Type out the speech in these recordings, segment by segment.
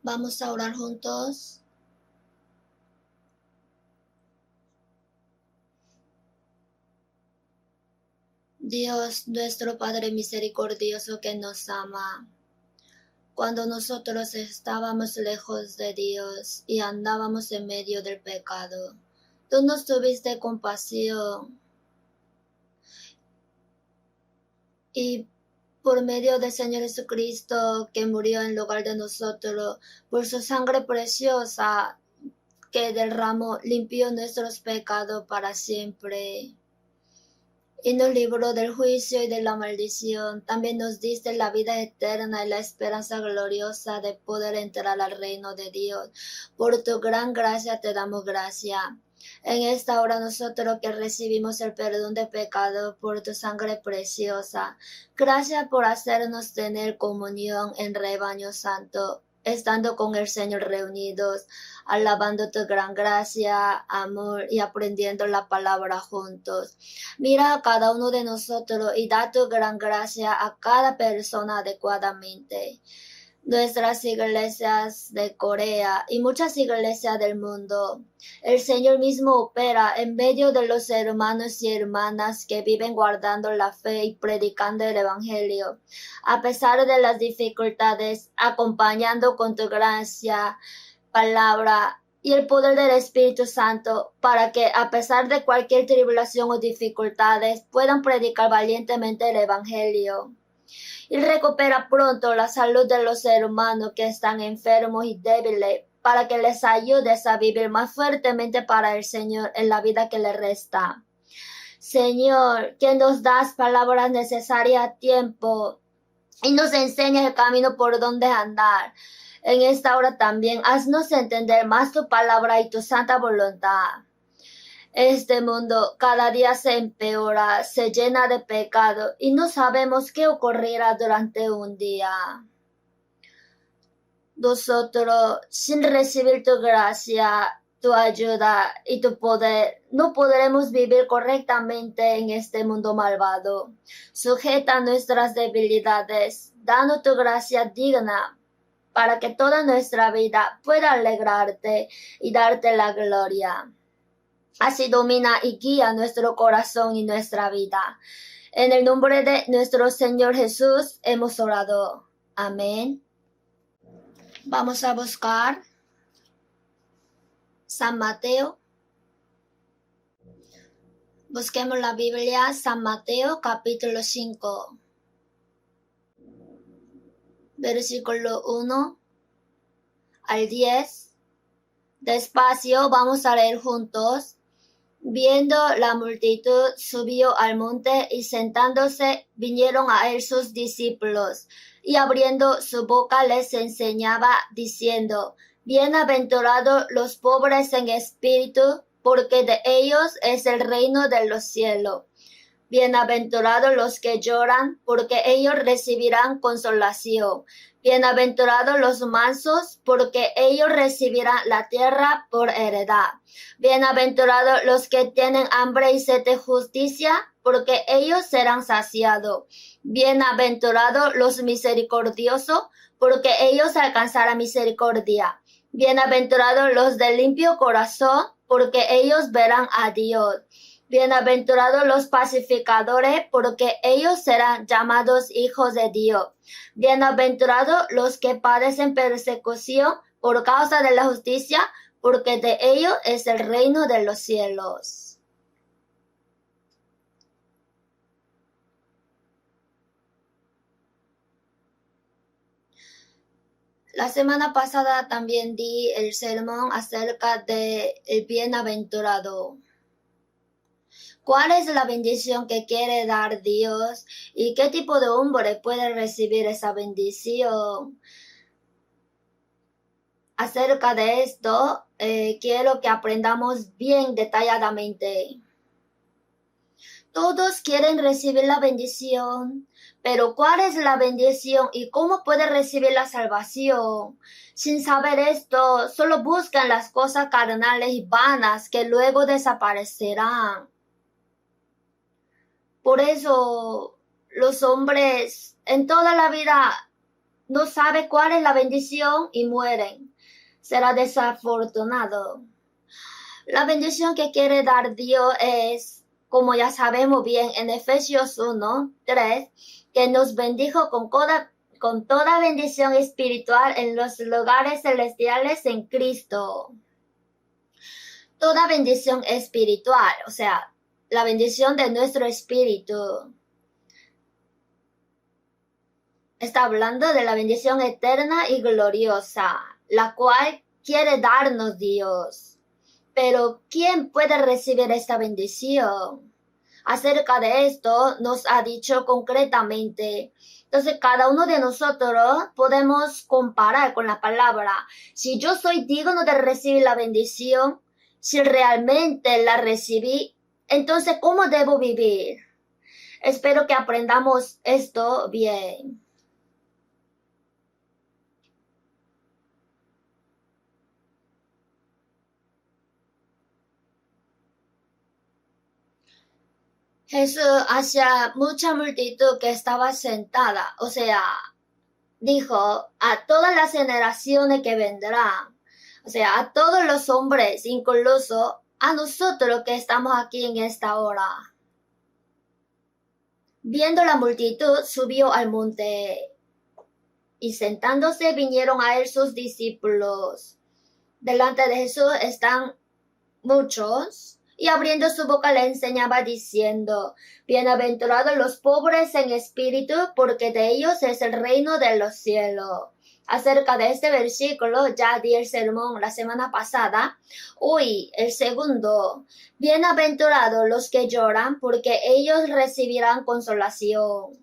Vamos a orar juntos. Dios, nuestro Padre misericordioso que nos ama, cuando nosotros estábamos lejos de Dios y andábamos en medio del pecado, tú nos tuviste compasión y por medio del Señor Jesucristo que murió en lugar de nosotros, por su sangre preciosa que derramó, limpió nuestros pecados para siempre. Y nos libró del juicio y de la maldición. También nos diste la vida eterna y la esperanza gloriosa de poder entrar al reino de Dios. Por tu gran gracia te damos gracia. En esta hora nosotros que recibimos el perdón de pecado por tu sangre preciosa. Gracias por hacernos tener comunión en rebaño santo, estando con el Señor reunidos, alabando tu gran gracia, amor y aprendiendo la palabra juntos. Mira a cada uno de nosotros y da tu gran gracia a cada persona adecuadamente. Nuestras iglesias de Corea y muchas iglesias del mundo. El Señor mismo opera en medio de los hermanos y hermanas que viven guardando la fe y predicando el Evangelio. A pesar de las dificultades, acompañando con tu gracia, palabra y el poder del Espíritu Santo para que a pesar de cualquier tribulación o dificultades puedan predicar valientemente el Evangelio. Y recupera pronto la salud de los hermanos que están enfermos y débiles para que les ayudes a vivir más fuertemente para el Señor en la vida que les resta. Señor, que nos das palabras necesarias a tiempo y nos enseñas el camino por donde andar. En esta hora también haznos entender más tu palabra y tu santa voluntad. Este mundo cada día se empeora, se llena de pecado y no sabemos qué ocurrirá durante un día. Nosotros, sin recibir tu gracia, tu ayuda y tu poder, no podremos vivir correctamente en este mundo malvado. Sujeta nuestras debilidades, danos tu gracia digna para que toda nuestra vida pueda alegrarte y darte la gloria. Así domina y guía nuestro corazón y nuestra vida. En el nombre de nuestro Señor Jesús hemos orado. Amén. Vamos a buscar San Mateo. Busquemos la Biblia, San Mateo capítulo 5. Versículo 1 al 10. Despacio, vamos a leer juntos. Viendo la multitud, subió al monte y sentándose, vinieron a él sus discípulos, y abriendo su boca les enseñaba, diciendo: Bienaventurados los pobres en espíritu, porque de ellos es el reino de los cielos. Bienaventurados los que lloran, porque ellos recibirán consolación. Bienaventurados los mansos, porque ellos recibirán la tierra por heredad. Bienaventurados los que tienen hambre y sed de justicia, porque ellos serán saciados. Bienaventurados los misericordiosos, porque ellos alcanzarán misericordia. Bienaventurados los de limpio corazón, porque ellos verán a Dios. Bienaventurados los pacificadores, porque ellos serán llamados hijos de Dios. Bienaventurados los que padecen persecución por causa de la justicia, porque de ellos es el reino de los cielos. La semana pasada también di el sermón acerca de el bienaventurado. ¿Cuál es la bendición que quiere dar Dios y qué tipo de hombre puede recibir esa bendición? Acerca de esto, quiero que aprendamos bien detalladamente. Todos quieren recibir la bendición, pero ¿cuál es la bendición y cómo puede recibir la salvación? Sin saber esto, solo buscan las cosas carnales y vanas que luego desaparecerán. Por eso los hombres en toda la vida no sabe cuál es la bendición y mueren. Será desafortunado. La bendición que quiere dar Dios es, como ya sabemos bien en Efesios 1:3, que nos bendijo con toda bendición espiritual en los lugares celestiales en Cristo. Toda bendición espiritual, o sea, la bendición de nuestro espíritu. Está hablando de la bendición eterna y gloriosa, la cual quiere darnos Dios. Pero ¿quién puede recibir esta bendición? Acerca de esto nos ha dicho concretamente. Entonces cada uno de nosotros podemos comparar con la palabra. Si yo soy digno de recibir la bendición, si realmente la recibí, entonces ¿cómo debo vivir? Espero que aprendamos esto bien. Jesús hacia mucha multitud que estaba sentada, o sea, dijo a todas las generaciones que vendrán, o sea, a todos los hombres, incluso a nosotros que estamos aquí en esta hora. Viendo la multitud, subió al monte y sentándose vinieron a él sus discípulos. Delante de Jesús están muchos, y abriendo su boca le enseñaba diciendo, bienaventurados los pobres en espíritu, porque de ellos es el reino de los cielos. Acerca de este versículo ya di el sermón la semana pasada. Hoy el segundo, bienaventurados los que lloran, porque ellos recibirán consolación.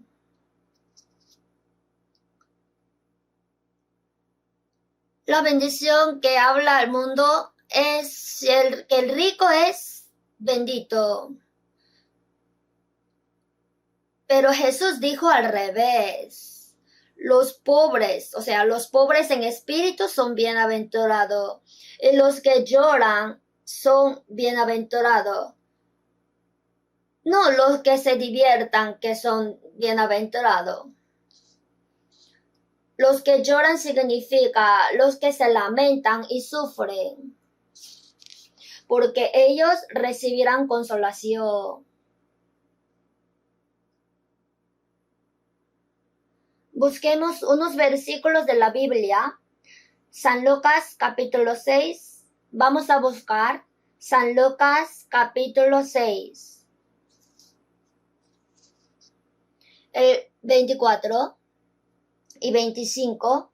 La bendición que habla el mundo es que el rico es bendito. Pero Jesús dijo al revés. Los pobres, o sea, los pobres en espíritu son bienaventurados. Y los que lloran son bienaventurados. No los que se diviertan que son bienaventurados. Los que lloran significa los que se lamentan y sufren, porque ellos recibirán consolación. Busquemos unos versículos de la Biblia. San Lucas capítulo 6. Vamos a buscar San Lucas capítulo 6. El 24 y 25.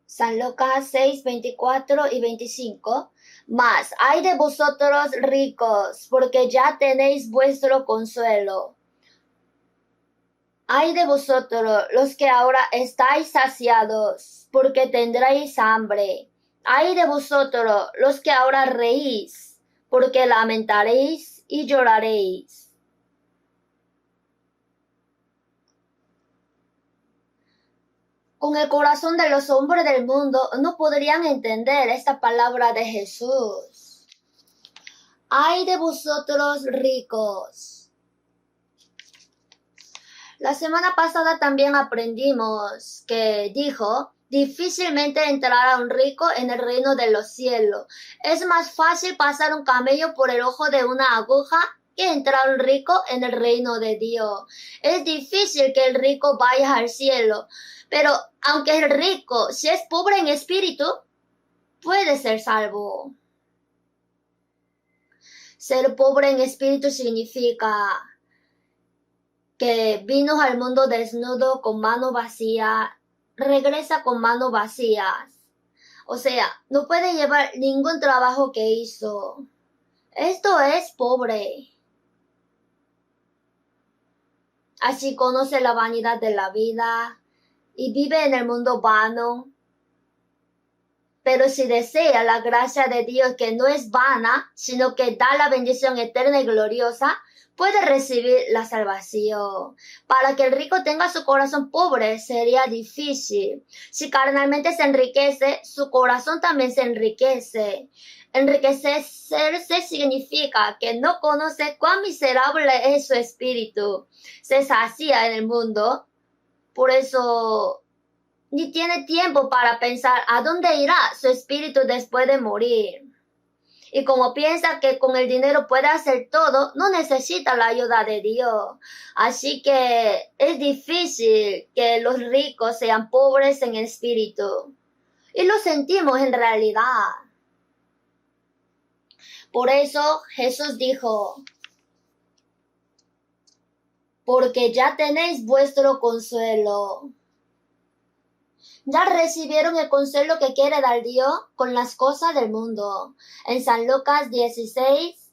San Lucas 6, 24 y 25. Mas ay de vosotros ricos, porque ya tenéis vuestro consuelo. Ay de vosotros los que ahora estáis saciados, porque tendréis hambre. Ay de vosotros los que ahora reís, porque lamentaréis y lloraréis. Con el corazón de los hombres del mundo no podrían entender esta palabra de Jesús. Ay de vosotros ricos. La semana pasada también aprendimos que dijo, difícilmente entrará un rico en el reino de los cielos. Es más fácil pasar un camello por el ojo de una aguja que entrar un rico en el reino de Dios. Es difícil que el rico vaya al cielo. Pero aunque el rico, si es pobre en espíritu, puede ser salvo. Ser pobre en espíritu significa que vino al mundo desnudo con mano vacía, regresa con manos vacías. O sea, no puede llevar ningún trabajo que hizo. Esto es pobre. Así conoce la vanidad de la vida y vive en el mundo vano. Pero si desea la gracia de Dios que no es vana, sino que da la bendición eterna y gloriosa, puede recibir la salvación. Para que el rico tenga su corazón pobre sería difícil. Si carnalmente se enriquece, su corazón también se enriquece. Enriquecerse significa que no conoce cuán miserable es su espíritu. Se sacia en el mundo, Por eso ni tiene tiempo para pensar a dónde irá su espíritu después de morir. Y como piensa que con el dinero puede hacer todo, no necesita la ayuda de Dios. Así que es difícil que los ricos sean pobres en espíritu. Y lo sentimos en realidad. Por eso Jesús dijo, porque ya tenéis vuestro consuelo. Ya recibieron el consuelo que quiere dar Dios con las cosas del mundo. En San Lucas 16,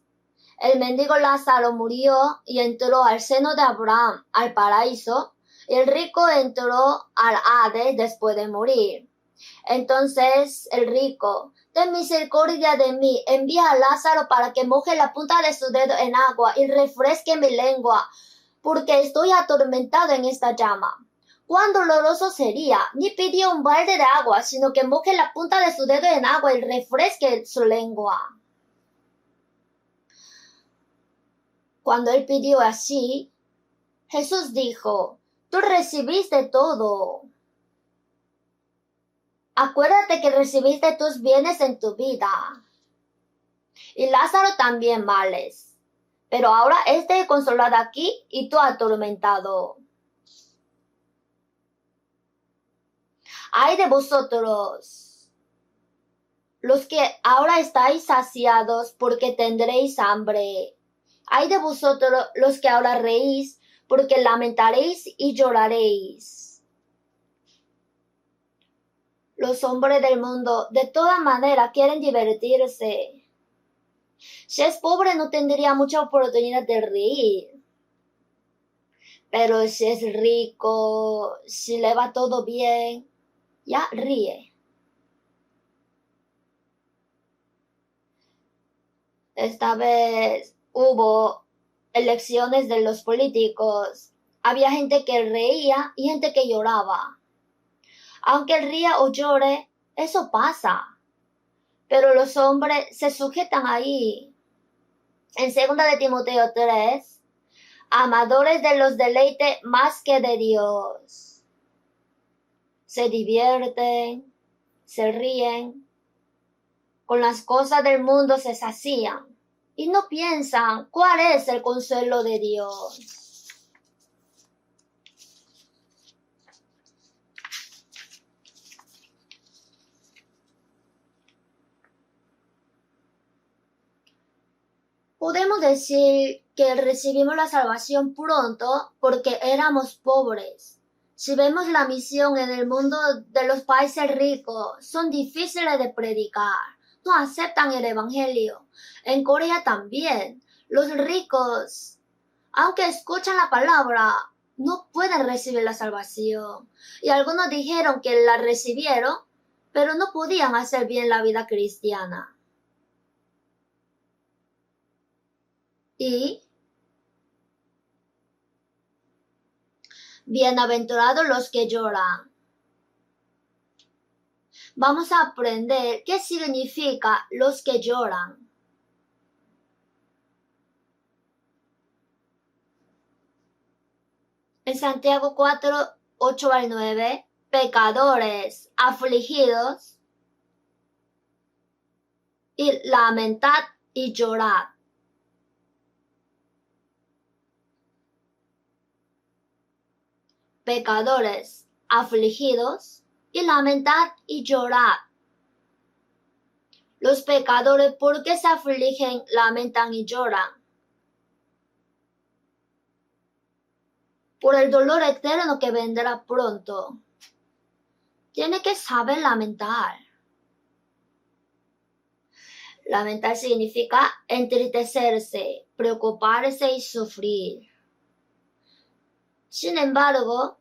el mendigo Lázaro murió y entró al seno de Abraham, al paraíso, y el rico entró al Hades después de morir. Entonces el rico, ten misericordia de mí, envía a Lázaro para que moje la punta de su dedo en agua y refresque mi lengua, porque estoy atormentado en esta llama. Cuán doloroso sería, ni pidió un balde de agua, sino que moje la punta de su dedo en agua y refresque su lengua. Cuando él pidió así, Jesús dijo, tú recibiste todo. Acuérdate que recibiste tus bienes en tu vida. Y Lázaro también males. Pero ahora este consolado aquí y tú atormentado. Ay de vosotros, los que ahora estáis saciados, porque tendréis hambre. Ay de vosotros, los que ahora reís, porque lamentaréis y lloraréis. Los hombres del mundo de toda manera quieren divertirse. Si es pobre no tendría mucha oportunidad de reír. Pero si es rico, si le va todo bien, ya ríe. Esta vez hubo elecciones de los políticos. Había gente que reía y gente que lloraba. Aunque ría o llore, eso pasa. Pero los hombres se sujetan ahí. En 2 de Timoteo 3, amadores de los deleites más que de Dios. Se divierten, se ríen, con las cosas del mundo se sacían y no piensan cuál es el consuelo de Dios. Podemos decir que recibimos la salvación pronto porque éramos pobres. Si vemos la misión en el mundo de los países ricos, son difíciles de predicar. No aceptan el evangelio. En Corea también. Los ricos, aunque escuchan la palabra, no pueden recibir la salvación. Y algunos dijeron que la recibieron, pero no podían hacer bien la vida cristiana. Y bienaventurados los que lloran. Vamos a aprender qué significa los que lloran. En Santiago 4, 8 al 9, pecadores, afligidos, y lamentad y llorad. Pecadores, afligidos, y lamentad y llorad. Los pecadores, ¿por qué se afligen, lamentan y lloran? Por el dolor eterno que vendrá pronto. Tiene que saber lamentar. Lamentar significa entristecerse, preocuparse y sufrir. Sin embargo,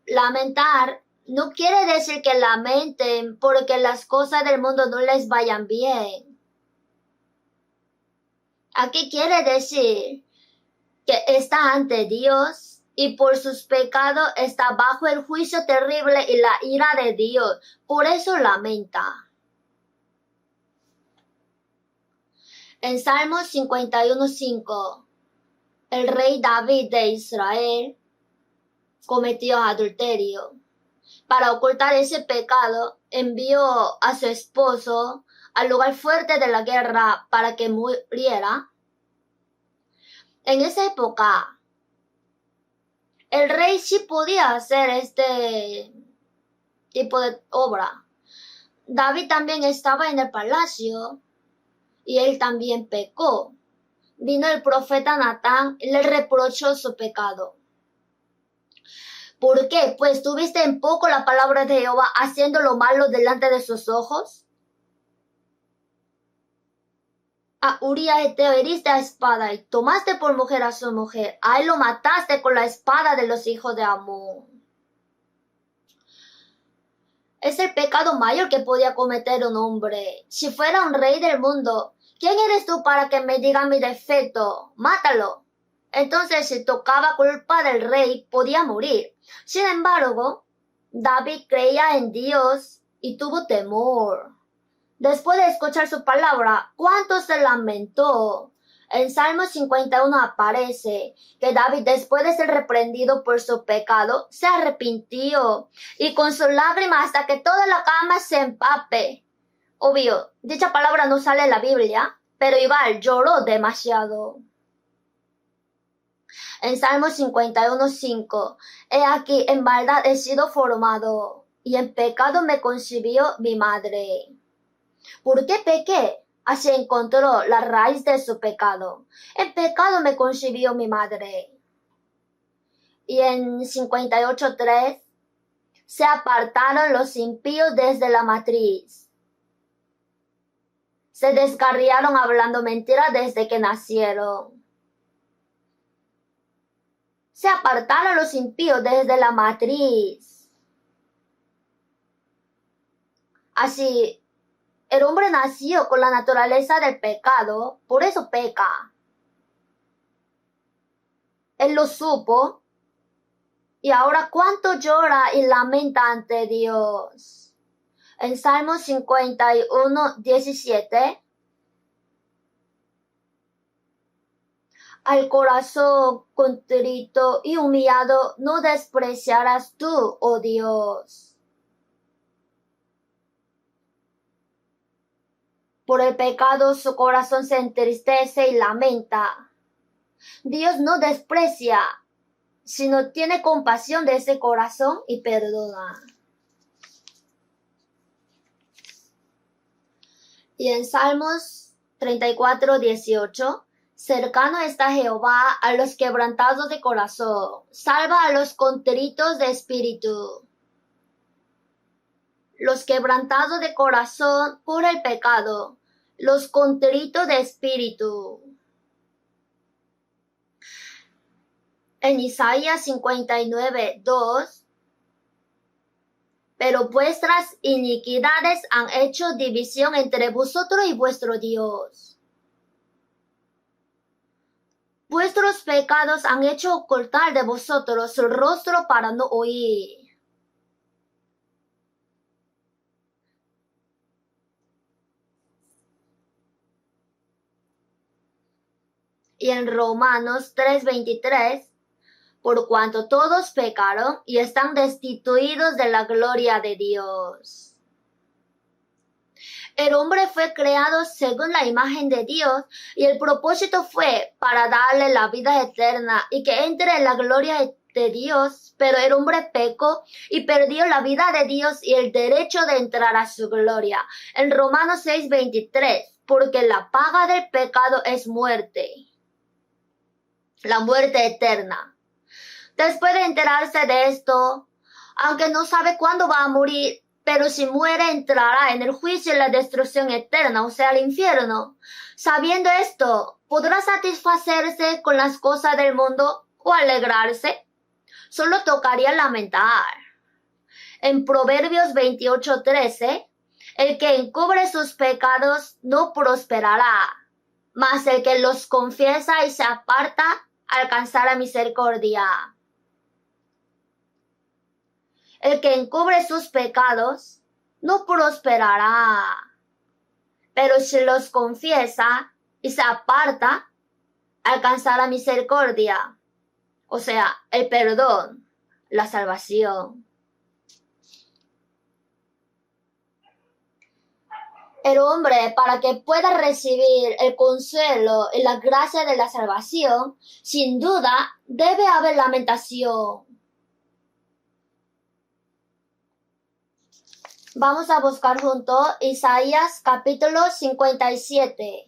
lamentar no quiere decir que lamenten porque las cosas del mundo no les vayan bien. Aquí quiere decir que está ante Dios y por sus pecados está bajo el juicio terrible y la ira de Dios. Por eso lamenta. En Salmos 51:5, el rey David de Israel cometió adulterio. Para ocultar ese pecado, envió a su esposo al lugar fuerte de la guerra para que muriera. En esa época, el rey sí podía hacer este tipo de obra. David también estaba en el palacio y él también pecó. Vino el profeta Natán y le reprochó su pecado. ¿Por qué? Pues tuviste en poco la palabra de Jehová haciendo lo malo delante de sus ojos. A Uría Eteo heriste a espada y tomaste por mujer a su mujer. A él lo mataste con la espada de los hijos de Amón. Es el pecado mayor que podía cometer un hombre. Si fuera un rey del mundo, ¿quién eres tú para que me diga mi defecto? Mátalo. Entonces, si tocaba culpa del rey, podía morir. Sin embargo, David creía en Dios y tuvo temor. Después de escuchar su palabra, ¿cuánto se lamentó? En Salmo 51 aparece que David, después de ser reprendido por su pecado, se arrepintió y con sus lágrimas hasta que toda la cama se empape. Obvio, dicha palabra no sale en la Biblia, pero igual lloró demasiado. En Salmo 51:5, he aquí, en maldad he sido formado, y en pecado me concibió mi madre. ¿Por qué pequé? Así encontró la raíz de su pecado. En pecado me concibió mi madre. Y en 58:3, se apartaron los impíos desde la matriz. Se descarriaron hablando mentira desde que nacieron. Se apartaron los impíos desde la matriz. Así, el hombre nació con la naturaleza del pecado, por eso peca. Él lo supo y ahora cuánto llora y lamenta ante Dios. En Salmo 51:17, al corazón contrito y humillado no despreciarás tú, oh Dios. Por el pecado su corazón se entristece y lamenta. Dios no desprecia, sino tiene compasión de ese corazón y perdona. Y en Salmos 34:18, cercano está Jehová a los quebrantados de corazón, salva a los contritos de espíritu. Los quebrantados de corazón por el pecado, los contritos de espíritu. En Isaías 59:2, pero vuestras iniquidades han hecho división entre vosotros y vuestro Dios. Vuestros pecados han hecho ocultar de vosotros su rostro para no oír. Y en Romanos 3:23, por cuanto todos pecaron y están destituidos de la gloria de Dios. El hombre fue creado según la imagen de Dios y el propósito fue para darle la vida eterna y que entre en la gloria de Dios, pero el hombre pecó y perdió la vida de Dios y el derecho de entrar a su gloria. En Romanos 6:23, porque la paga del pecado es muerte, la muerte eterna. Después de enterarse de esto, aunque no sabe cuándo va a morir, pero si muere entrará en el juicio y la destrucción eterna, o sea, el infierno. Sabiendo esto, ¿podrá satisfacerse con las cosas del mundo o alegrarse? Solo tocaría lamentar. En Proverbios 28:13, el que encubre sus pecados no prosperará, mas el que los confiesa y se aparta alcanzará misericordia. El que encubre sus pecados no prosperará, pero si los confiesa y se aparta, alcanzará misericordia, o sea, el perdón, la salvación. El hombre, para que pueda recibir el consuelo y la gracia de la salvación, sin duda debe haber lamentación. Vamos a buscar juntos Isaías capítulo 57.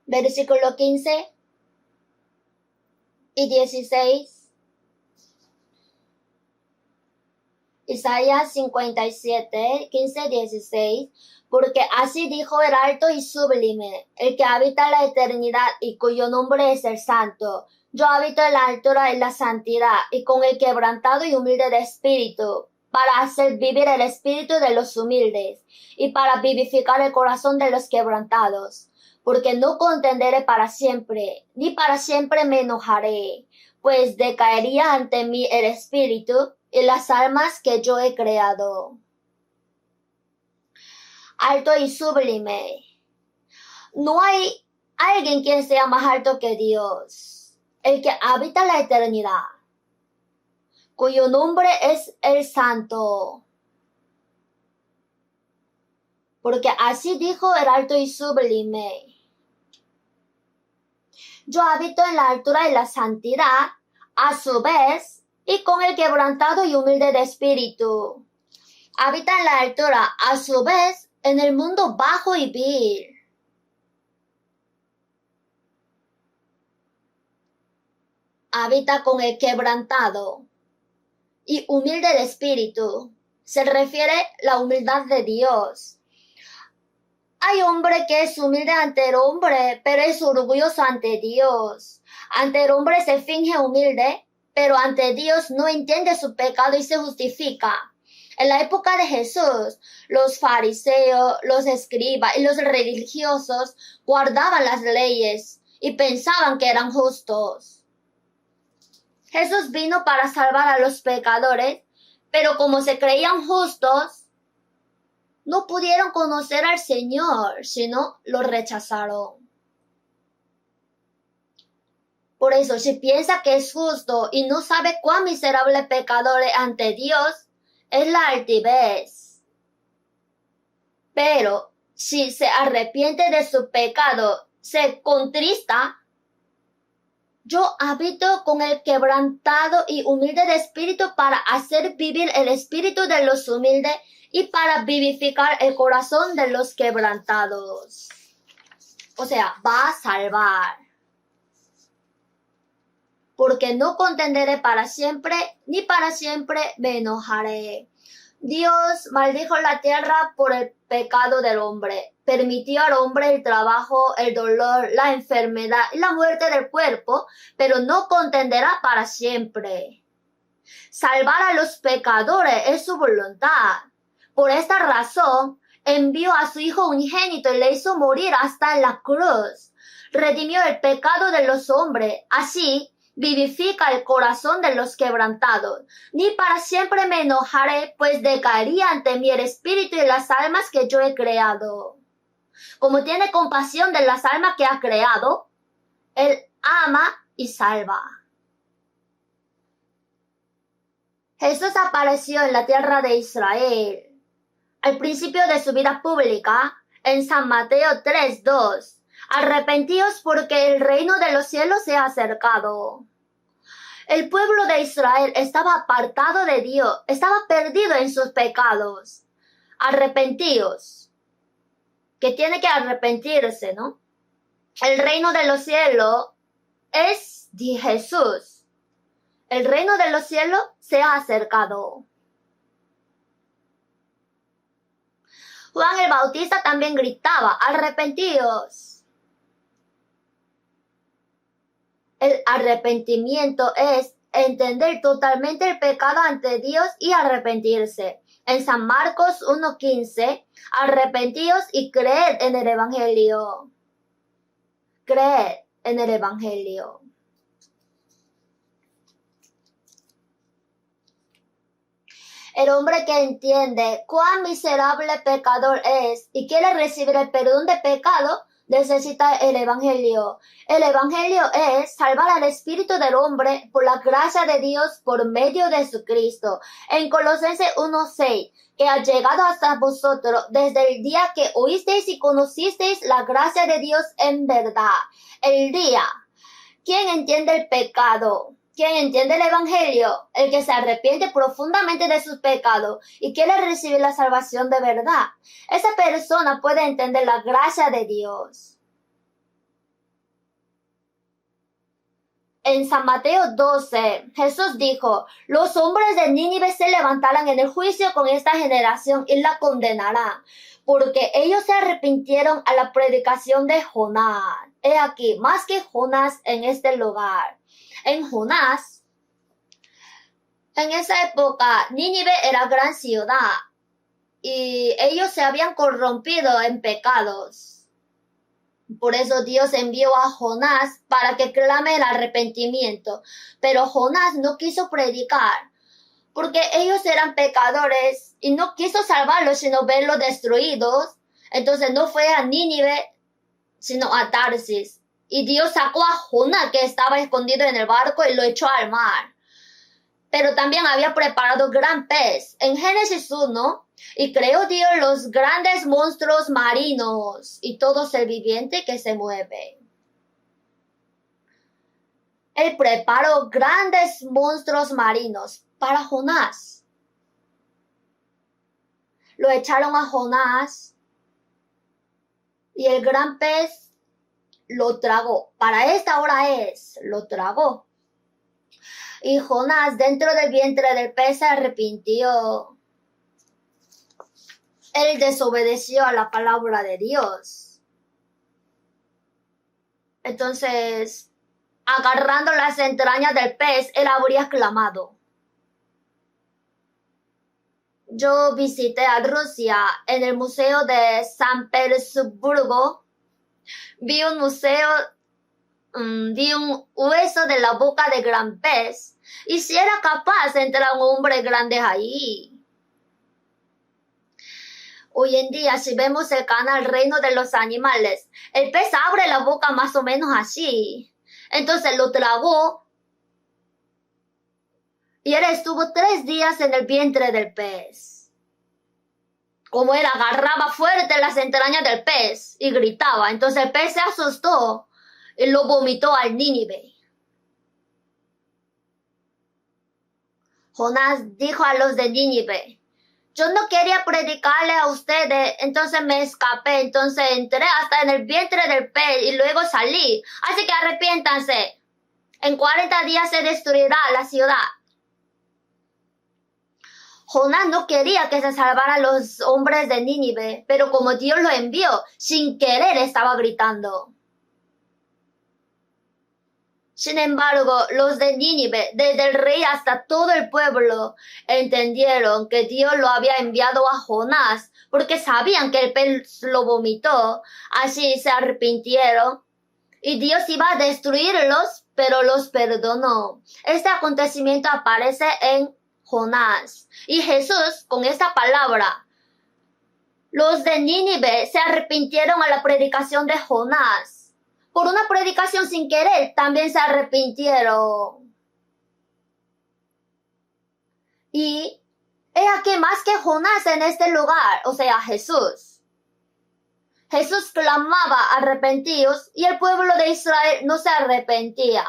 Versículo 15 y 16. Isaías 57, 15, 16. Porque así dijo el alto y sublime, el que habita la eternidad y cuyo nombre es el Santo. Yo habito en la altura y la santidad, y con el quebrantado y humilde de espíritu, para hacer vivir el espíritu de los humildes, y para vivificar el corazón de los quebrantados. Porque no contenderé para siempre, ni para siempre me enojaré, pues decaería ante mí el espíritu y las almas que yo he creado. Alto y sublime. No hay alguien quien sea más alto que Dios, el que habita la eternidad, cuyo nombre es el Santo. Porque así dijo el alto y sublime. Yo habito en la altura y la santidad, a su vez, y con el quebrantado y humilde de espíritu. Habita en la altura, a su vez, en el mundo bajo y vil. Habita con el quebrantado y humilde de espíritu. Se refiere la humildad de Dios. Hay hombre que es humilde ante el hombre, pero es orgulloso ante Dios. Ante el hombre se finge humilde, pero ante Dios no entiende su pecado y se justifica. En la época de Jesús, los fariseos, los escribas y los religiosos guardaban las leyes y pensaban que eran justos. Jesús vino para salvar a los pecadores, pero como se creían justos, no pudieron conocer al Señor, sino lo rechazaron. Por eso, si piensa que es justo y no sabe cuán miserable pecador es ante Dios, es la altivez. Pero si se arrepiente de su pecado, se contrista, yo habito con el quebrantado y humilde de espíritu para hacer vivir el espíritu de los humildes y para vivificar el corazón de los quebrantados. O sea, va a salvar. Porque no contenderé para siempre, ni para siempre me enojaré. Dios maldijo la tierra por el pecado del hombre. Permitió al hombre el trabajo, el dolor, la enfermedad y la muerte del cuerpo, pero no contenderá para siempre. Salvar a los pecadores es su voluntad. Por esta razón, envió a su Hijo unigénito y le hizo morir hasta en la cruz. Redimió el pecado de los hombres. Así, vivifica el corazón de los quebrantados. Ni para siempre me enojaré, pues decaería ante mí el espíritu y las almas que yo he creado. Como tiene compasión de las almas que ha creado, Él ama y salva. Jesús apareció en la tierra de Israel al principio de su vida pública, en San Mateo 3:2. Arrepentíos porque el reino de los cielos se ha acercado. El pueblo de Israel estaba apartado de Dios, estaba perdido en sus pecados. Arrepentíos, que tiene que arrepentirse, ¿no? El reino de los cielos es de Jesús. El reino de los cielos se ha acercado. Juan el Bautista también gritaba, arrepentíos. El arrepentimiento es entender totalmente el pecado ante Dios y arrepentirse. En San Marcos 1:15, arrepentíos y creed en el Evangelio. Creed en el Evangelio. El hombre que entiende cuán miserable pecador es y quiere recibir el perdón de pecado, necesita el Evangelio. El Evangelio es salvar al espíritu del hombre por la gracia de Dios por medio de Jesucristo. En Colosenses 1:6, que ha llegado hasta vosotros desde el día que oísteis y conocisteis la gracia de Dios en verdad. El día. ¿Quién entiende el pecado? ¿Quién entiende el Evangelio? El que se arrepiente profundamente de sus pecados y quiere recibir la salvación de verdad. Esa persona puede entender la gracia de Dios. En San Mateo 12, Jesús dijo, los hombres de Nínive se levantarán en el juicio con esta generación y la condenarán, porque ellos se arrepintieron a la predicación de Jonás. He aquí, más que Jonás en este lugar. En Jonás, en esa época, Nínive era gran ciudad y ellos se habían corrompido en pecados. Por eso Dios envió a Jonás para que clame el arrepentimiento. Pero Jonás no quiso predicar, porque ellos eran pecadores y no quiso salvarlos, sino verlos destruidos. Entonces no fue a Nínive, sino a Tarsis. Y Dios sacó a Jonás, que estaba escondido en el barco, y lo echó al mar. Pero también había preparado gran pez. En Génesis 1, y creó Dios los grandes monstruos marinos y todo ser viviente que se mueve. Él preparó grandes monstruos marinos para Jonás. Lo echaron a Jonás y el gran pez lo tragó. Para esta hora lo tragó. Y Jonás dentro del vientre del pez se arrepintió. Él desobedeció a la palabra de Dios. Entonces, agarrando las entrañas del pez, él habría clamado. Yo visité a Rusia en el Museo de San Petersburgo. Vi un hueso de la boca de gran pez. Y si era capaz de entrar un hombre grande ahí. Hoy en día, si vemos el canal Reino de los Animales, el pez abre la boca más o menos así. Entonces lo tragó. Y él estuvo 3 días en el vientre del pez. Como él agarraba fuerte las entrañas del pez y gritaba. Entonces el pez se asustó y lo vomitó al Nínive. Jonás dijo a los de Nínive, yo no quería predicarle a ustedes, entonces me escapé, entonces entré hasta en el vientre del pez y luego salí. Así que arrepiéntanse. En 40 días se destruirá la ciudad. Jonás no quería que se salvaran los hombres de Nínive, pero como Dios lo envió, sin querer estaba gritando. Sin embargo, los de Nínive, desde el rey hasta todo el pueblo, entendieron que Dios lo había enviado a Jonás, porque sabían que el pez lo vomitó. Así se arrepintieron, y Dios iba a destruirlos, pero los perdonó. Este acontecimiento aparece en Jonás. Y Jesús, con esta palabra, los de Nínive se arrepintieron a la predicación de Jonás. Por una predicación sin querer, también se arrepintieron. Y he aquí más que Jonás en este lugar, o sea, Jesús. Jesús clamaba arrepentidos y el pueblo de Israel no se arrepentía.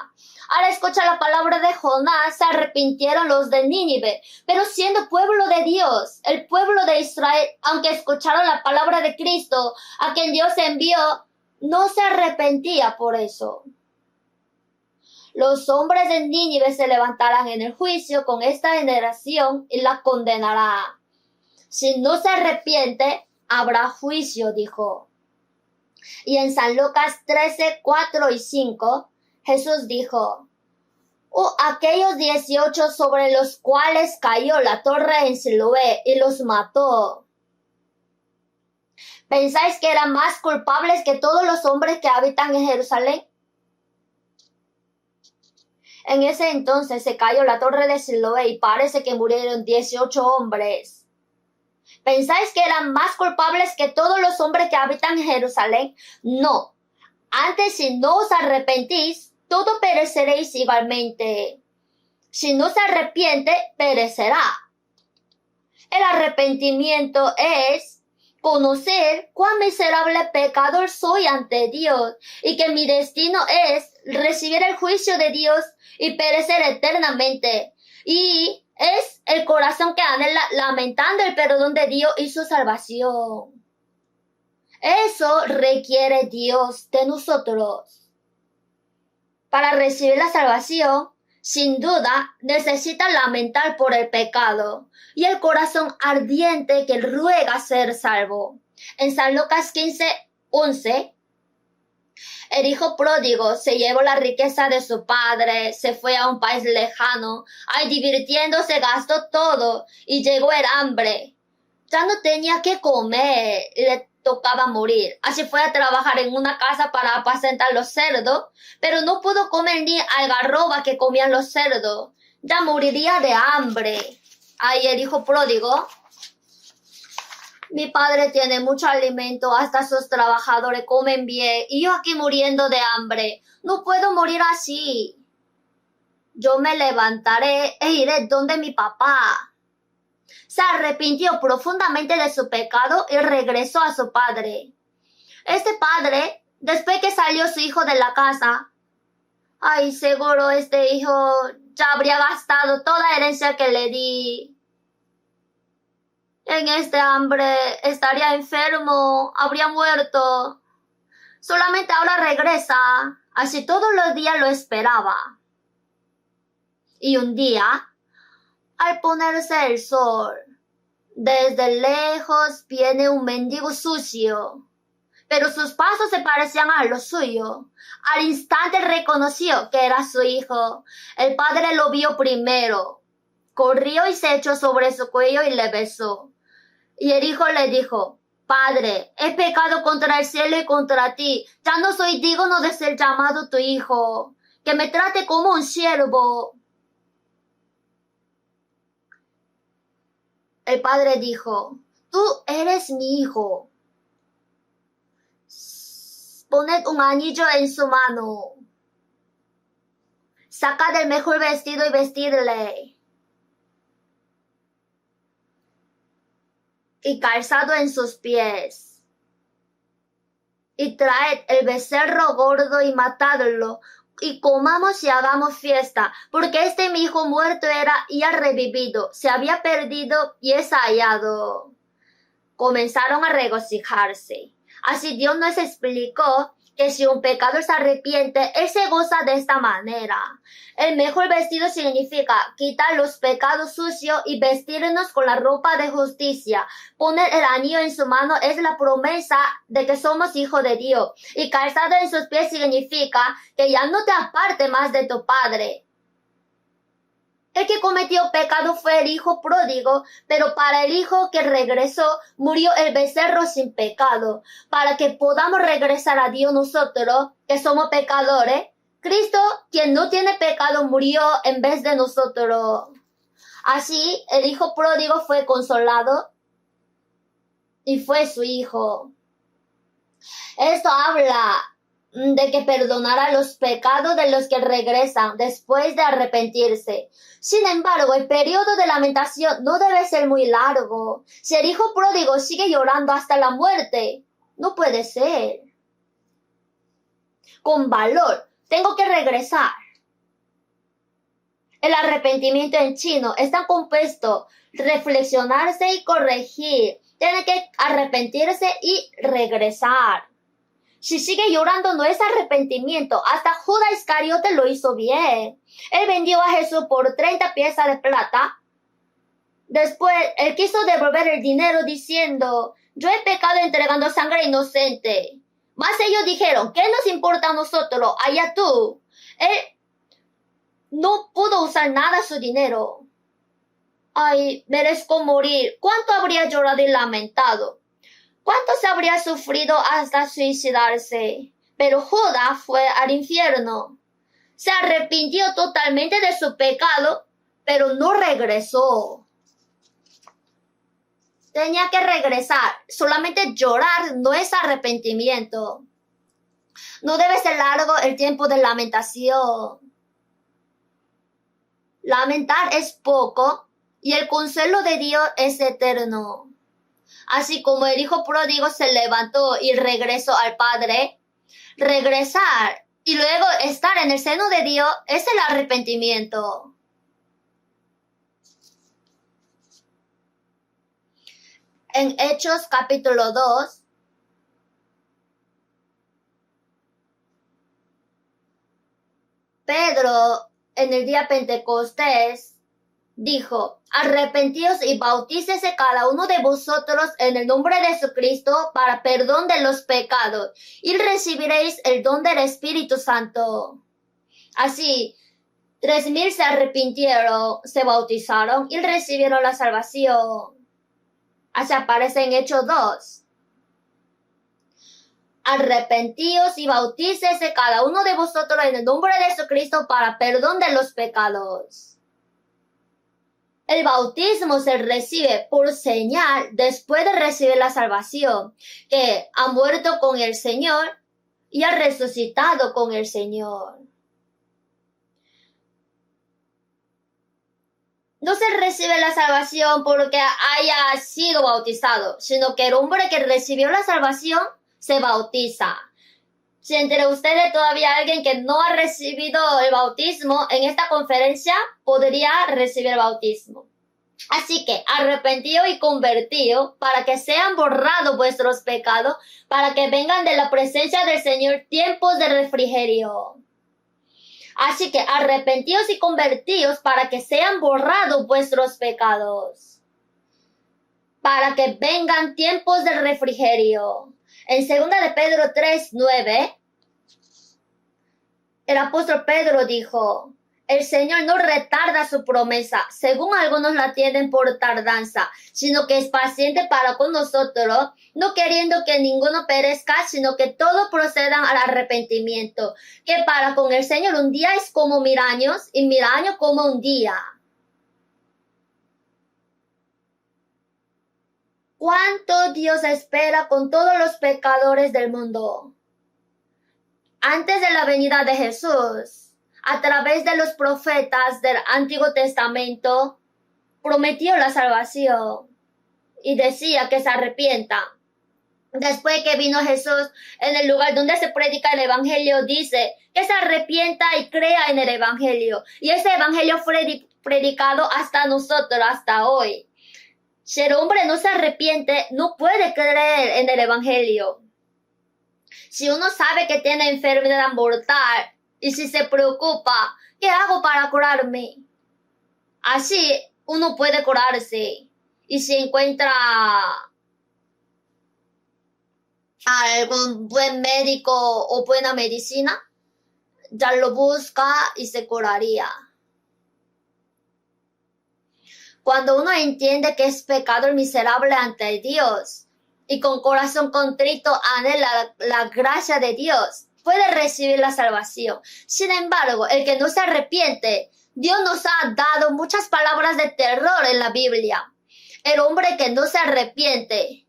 Al escuchar la palabra de Jonás, se arrepintieron los de Nínive, pero siendo pueblo de Dios, el pueblo de Israel, aunque escucharon la palabra de Cristo, a quien Dios envió, no se arrepentía por eso. Los hombres de Nínive se levantarán en el juicio con esta generación y la condenará. Si no se arrepiente, habrá juicio, dijo. Y en San Lucas 13, 4 y 5, Jesús dijo, aquellos 18 sobre los cuales cayó la torre en Siloé y los mató. ¿Pensáis que eran más culpables que todos los hombres que habitan en Jerusalén? En ese entonces se cayó la torre de Siloé y parece que murieron 18 hombres. ¿Pensáis que eran más culpables que todos los hombres que habitan en Jerusalén? No. Antes, si no os arrepentís, todos pereceréis igualmente. Si no se arrepiente, perecerá. El arrepentimiento es conocer cuán miserable pecador soy ante Dios y que mi destino es recibir el juicio de Dios y perecer eternamente. Y es el corazón que anhela lamentando el perdón de Dios y su salvación. Eso requiere Dios de nosotros. Para recibir la salvación, sin duda, necesita lamentar por el pecado y el corazón ardiente que ruega ser salvo. En San Lucas 15:11, el hijo pródigo se llevó la riqueza de su padre, se fue a un país lejano, ahí divirtiéndose gastó todo y llegó el hambre. Ya no tenía que comer y le tocaba morir. Así fue a trabajar en una casa para apacentar los cerdos, pero no pudo comer ni algarroba que comían los cerdos. Ya moriría de hambre. Ahí el hijo pródigo: mi padre tiene mucho alimento, hasta sus trabajadores comen bien, y yo aquí muriendo de hambre. No puedo morir así. Yo me levantaré e iré donde mi papá. Se arrepintió profundamente de su pecado y regresó a su padre. Este padre, después que salió su hijo de la casa, ay, seguro este hijo ya habría gastado toda la herencia que le di. En este hambre estaría enfermo, habría muerto. Solamente ahora regresa, así todos los días lo esperaba. Y un día, al ponerse el sol, desde lejos viene un mendigo sucio, pero sus pasos se parecían a los suyos. Al instante reconoció que era su hijo. El padre lo vio primero. Corrió y se echó sobre su cuello y le besó. Y el hijo le dijo: Padre, he pecado contra el cielo y contra ti. Ya no soy digno de ser llamado tu hijo. Que me trate como un siervo. El padre dijo: Tú eres mi hijo. Poned un anillo en su mano. Sacad el mejor vestido y vestidle. Y calzado en sus pies. Y traed el becerro gordo y matadlo. Y comamos y hagamos fiesta, porque este mi hijo muerto era y ha revivido, se había perdido y es hallado. Comenzaron a regocijarse. Así Dios nos explicó que si un pecador se arrepiente, él se goza de esta manera. El mejor vestido significa quitar los pecados sucios y vestirnos con la ropa de justicia. Poner el anillo en su mano es la promesa de que somos hijos de Dios. Y calzado en sus pies significa que ya no te aparte más de tu padre. El que cometió pecado fue el hijo pródigo, pero para el hijo que regresó murió el becerro sin pecado. Para que podamos regresar a Dios nosotros, que somos pecadores, Cristo, quien no tiene pecado, murió en vez de nosotros. Así, el hijo pródigo fue consolado y fue su hijo. Esto habla de que perdonará los pecados de los que regresan después de arrepentirse. Sin embargo, el periodo de lamentación no debe ser muy largo. Si el hijo pródigo sigue llorando hasta la muerte, no puede ser. Con valor, tengo que regresar. El arrepentimiento en chino está compuesto reflexionarse y corregir. Tiene que arrepentirse y regresar. Si sigue llorando no es arrepentimiento. Hasta Judas Iscariote lo hizo bien. Él vendió a Jesús por 30 piezas de plata. Después, él quiso devolver el dinero diciendo: yo he pecado entregando sangre inocente. Mas ellos dijeron: ¿qué nos importa a nosotros? Allá tú. Él no pudo usar nada su dinero. Ay, merezco morir. ¿Cuánto habría llorado y lamentado? ¿Cuánto se habría sufrido hasta suicidarse? Pero Judas fue al infierno. Se arrepintió totalmente de su pecado, pero no regresó. tenía que regresar. Solamente llorar no es arrepentimiento. No debe ser largo el tiempo de lamentación. Lamentar es poco y el consuelo de Dios es eterno. Así como el hijo pródigo se levantó y regresó al Padre, regresar y luego estar en el seno de Dios es el arrepentimiento. En Hechos capítulo 2, Pedro en el día Pentecostés dijo: arrepentíos y bautícese cada uno de vosotros en el nombre de Jesucristo para perdón de los pecados, y recibiréis el don del Espíritu Santo. Así, 3,000 se arrepintieron, se bautizaron y recibieron la salvación. Así aparece en Hechos 2. Arrepentíos y bautícese cada uno de vosotros en el nombre de Jesucristo para perdón de los pecados. El bautismo se recibe por señal después de recibir la salvación, que ha muerto con el Señor y ha resucitado con el Señor. No se recibe la salvación porque haya sido bautizado, sino que el hombre que recibió la salvación se bautiza. Si entre ustedes todavía hay alguien que no ha recibido el bautismo, en esta conferencia podría recibir el bautismo. Así que arrepentido y convertido para que sean borrados vuestros pecados, para que vengan de la presencia del Señor tiempos de refrigerio. Así que arrepentidos y convertidos para que sean borrados vuestros pecados, para que vengan tiempos de refrigerio. En 2 de Pedro 3:9, el apóstol Pedro dijo: el Señor no retarda su promesa, según algunos la tienen por tardanza, sino que es paciente para con nosotros, no queriendo que ninguno perezca, sino que todos procedan al arrepentimiento, que para con el Señor un día es como 1000 años, y 1000 años como un día. ¿Cuánto Dios espera con todos los pecadores del mundo? Antes de la venida de Jesús, a través de los profetas del Antiguo Testamento, prometió la salvación y decía que se arrepientan. Después que vino Jesús, en el lugar donde se predica el Evangelio, dice que se arrepienta y crea en el Evangelio. Y ese Evangelio fue predicado hasta nosotros, hasta hoy. Si el hombre no se arrepiente, no puede creer en el Evangelio. Si uno sabe que tiene enfermedad mortal y si se preocupa, ¿qué hago para curarme? Así uno puede curarse. Y si encuentra algún buen médico o buena medicina, ya lo busca y se curaría. Cuando uno entiende que es pecador miserable ante Dios y con corazón contrito anhela la gracia de Dios, puede recibir la salvación. Sin embargo, el que no se arrepiente, Dios nos ha dado muchas palabras de terror en la Biblia. El hombre que no se arrepiente.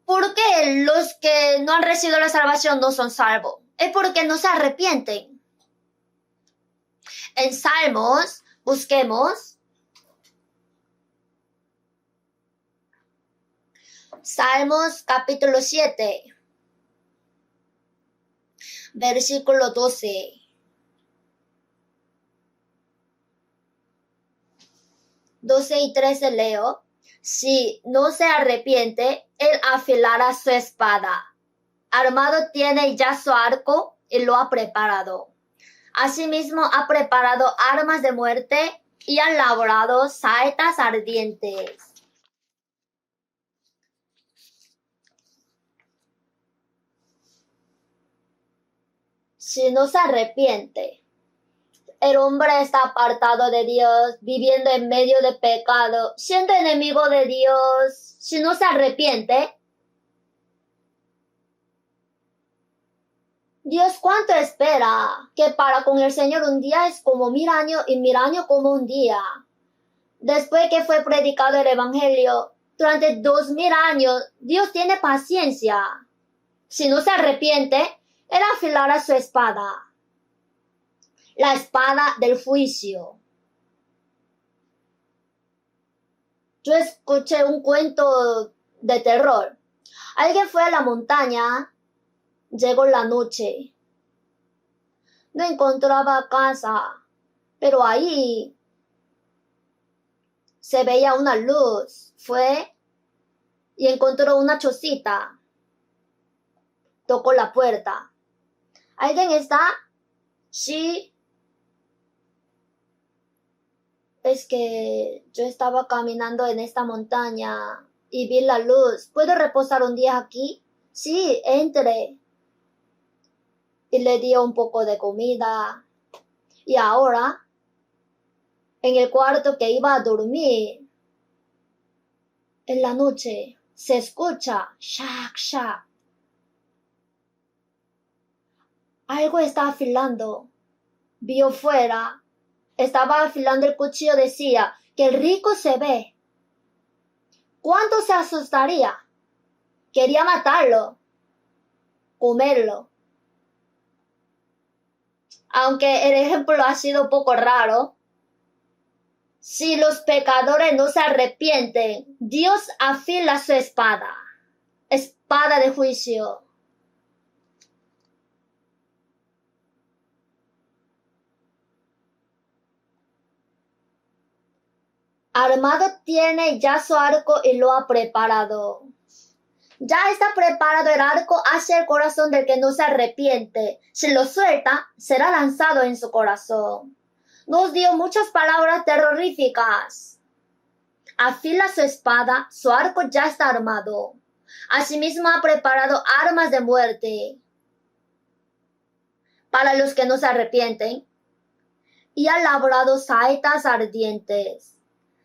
¿Por qué los que no han recibido la salvación no son salvos? Es porque no se arrepienten. En Salmos, busquemos Salmos capítulo 7, versículo 12. Y 13 leo: si no se arrepiente, él afilará su espada. Armado tiene ya su arco y lo ha preparado. Asimismo ha preparado armas de muerte y ha labrado saetas ardientes. Si no se arrepiente, el hombre está apartado de Dios, viviendo en medio de pecado, siendo enemigo de Dios. Si no se arrepiente, Dios cuánto espera, que para con el Señor un día es como 1000 años y 1000 años como un día. Después que fue predicado el Evangelio, Durante 2000 años, Dios tiene paciencia. Si no se arrepiente, Él afilará su espada. La espada del juicio. Yo escuché un cuento de terror. Alguien fue a la montaña, llegó la noche. No encontraba casa, pero ahí se veía una luz. Fue y encontró una chocita. Tocó la puerta. ¿Alguien está? Sí. Es que yo estaba caminando en esta montaña y vi la luz. ¿Puedo reposar un día aquí? Sí, entre. Y le dio un poco de comida. Y ahora, en el cuarto que iba a dormir, en la noche, se escucha shack, shack. Algo está afilando. Vio fuera. Estaba afilando el cuchillo. Decía, que el rico se ve. ¿Cuánto se asustaría? Quería matarlo. Comerlo. Aunque el ejemplo ha sido un poco raro. Si los pecadores no se arrepienten, Dios afila su espada. Espada de juicio. Armado tiene ya su arco y lo ha preparado. Ya está preparado el arco hacia el corazón del que no se arrepiente. Si lo suelta, será lanzado en su corazón. Nos dio muchas palabras terroríficas. Afila su espada, su arco ya está armado. Asimismo ha preparado armas de muerte para los que no se arrepienten. Y ha labrado saetas ardientes.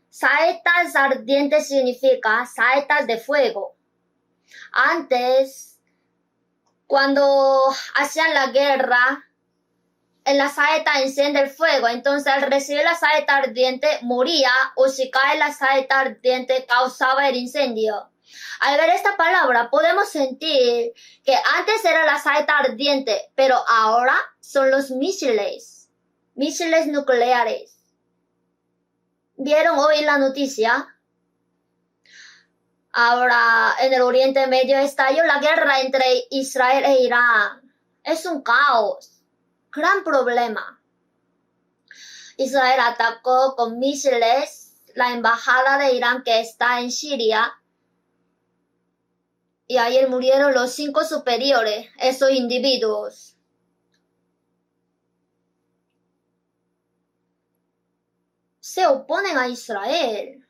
Saetas ardientes significa saetas de fuego. Antes, cuando hacían la guerra, en la saeta enciende el fuego. Entonces, al recibir la saeta ardiente, moría, o si cae la saeta ardiente, causaba el incendio. Al ver esta palabra, podemos sentir que antes era la saeta ardiente, pero ahora son los misiles nucleares. ¿Vieron hoy la noticia? Ahora, en el Oriente Medio estalló la guerra entre Israel e Irán. Es un caos. Gran problema. Israel atacó con misiles la embajada de Irán que está en Siria. Y ayer murieron los 5 superiores, esos individuos. Se oponen a Israel.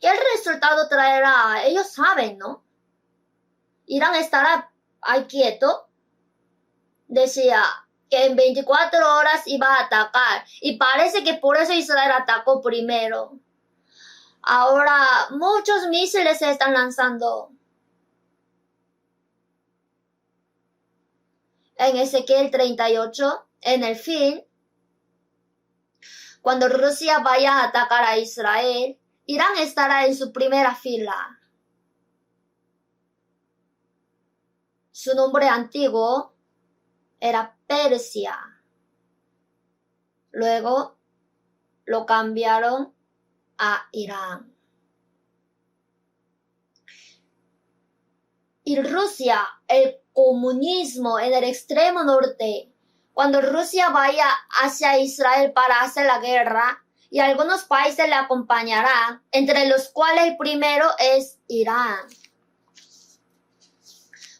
¿Qué resultado traerá? Ellos saben, ¿no? Irán estará ahí quieto. Decía que en 24 horas iba a atacar. Y parece que por eso Israel atacó primero. Ahora muchos misiles se están lanzando. En Ezequiel 38, en el fin, cuando Rusia vaya a atacar a Israel, Irán estará en su primera fila. Su nombre antiguo era Persia. Luego lo cambiaron a Irán. Y Rusia, el comunismo en el extremo norte, cuando Rusia vaya hacia Israel para hacer la guerra, y algunos países le acompañarán, entre los cuales el primero es Irán.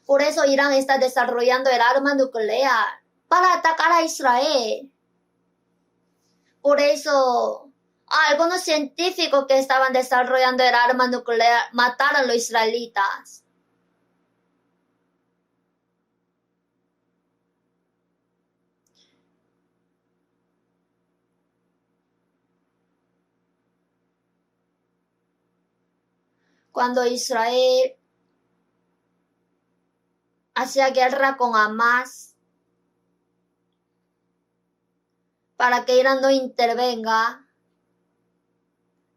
Por eso Irán está desarrollando el arma nuclear para atacar a Israel. Por eso algunos científicos que estaban desarrollando el arma nuclear mataron a los israelitas. Cuando Israel hacía guerra con Hamas para que Irán no intervenga,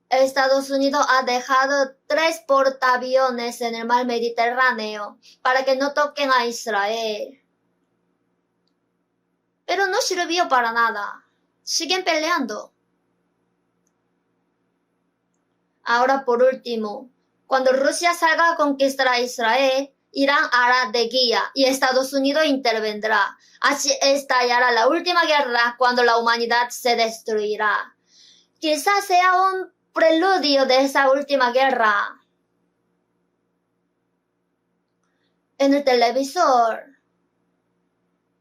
Estados Unidos ha dejado 3 portaaviones en el mar Mediterráneo para que no toquen a Israel. Pero no sirvió para nada. Siguen peleando. Ahora, por último, cuando Rusia salga a conquistar a Israel, Irán hará de guía y Estados Unidos intervendrá. Así estallará la última guerra cuando la humanidad se destruirá. Quizás sea un preludio de esa última guerra. En el televisor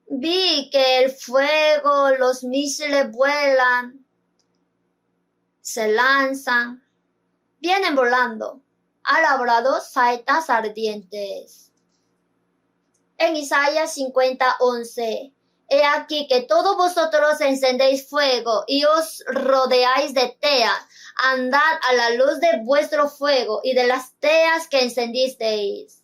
vi que el fuego, los misiles vuelan, se lanzan, vienen volando, alabrados saetas ardientes. En Isaías 50:11, he aquí que todos vosotros encendéis fuego y os rodeáis de teas. Andad a la luz de vuestro fuego y de las teas que encendisteis.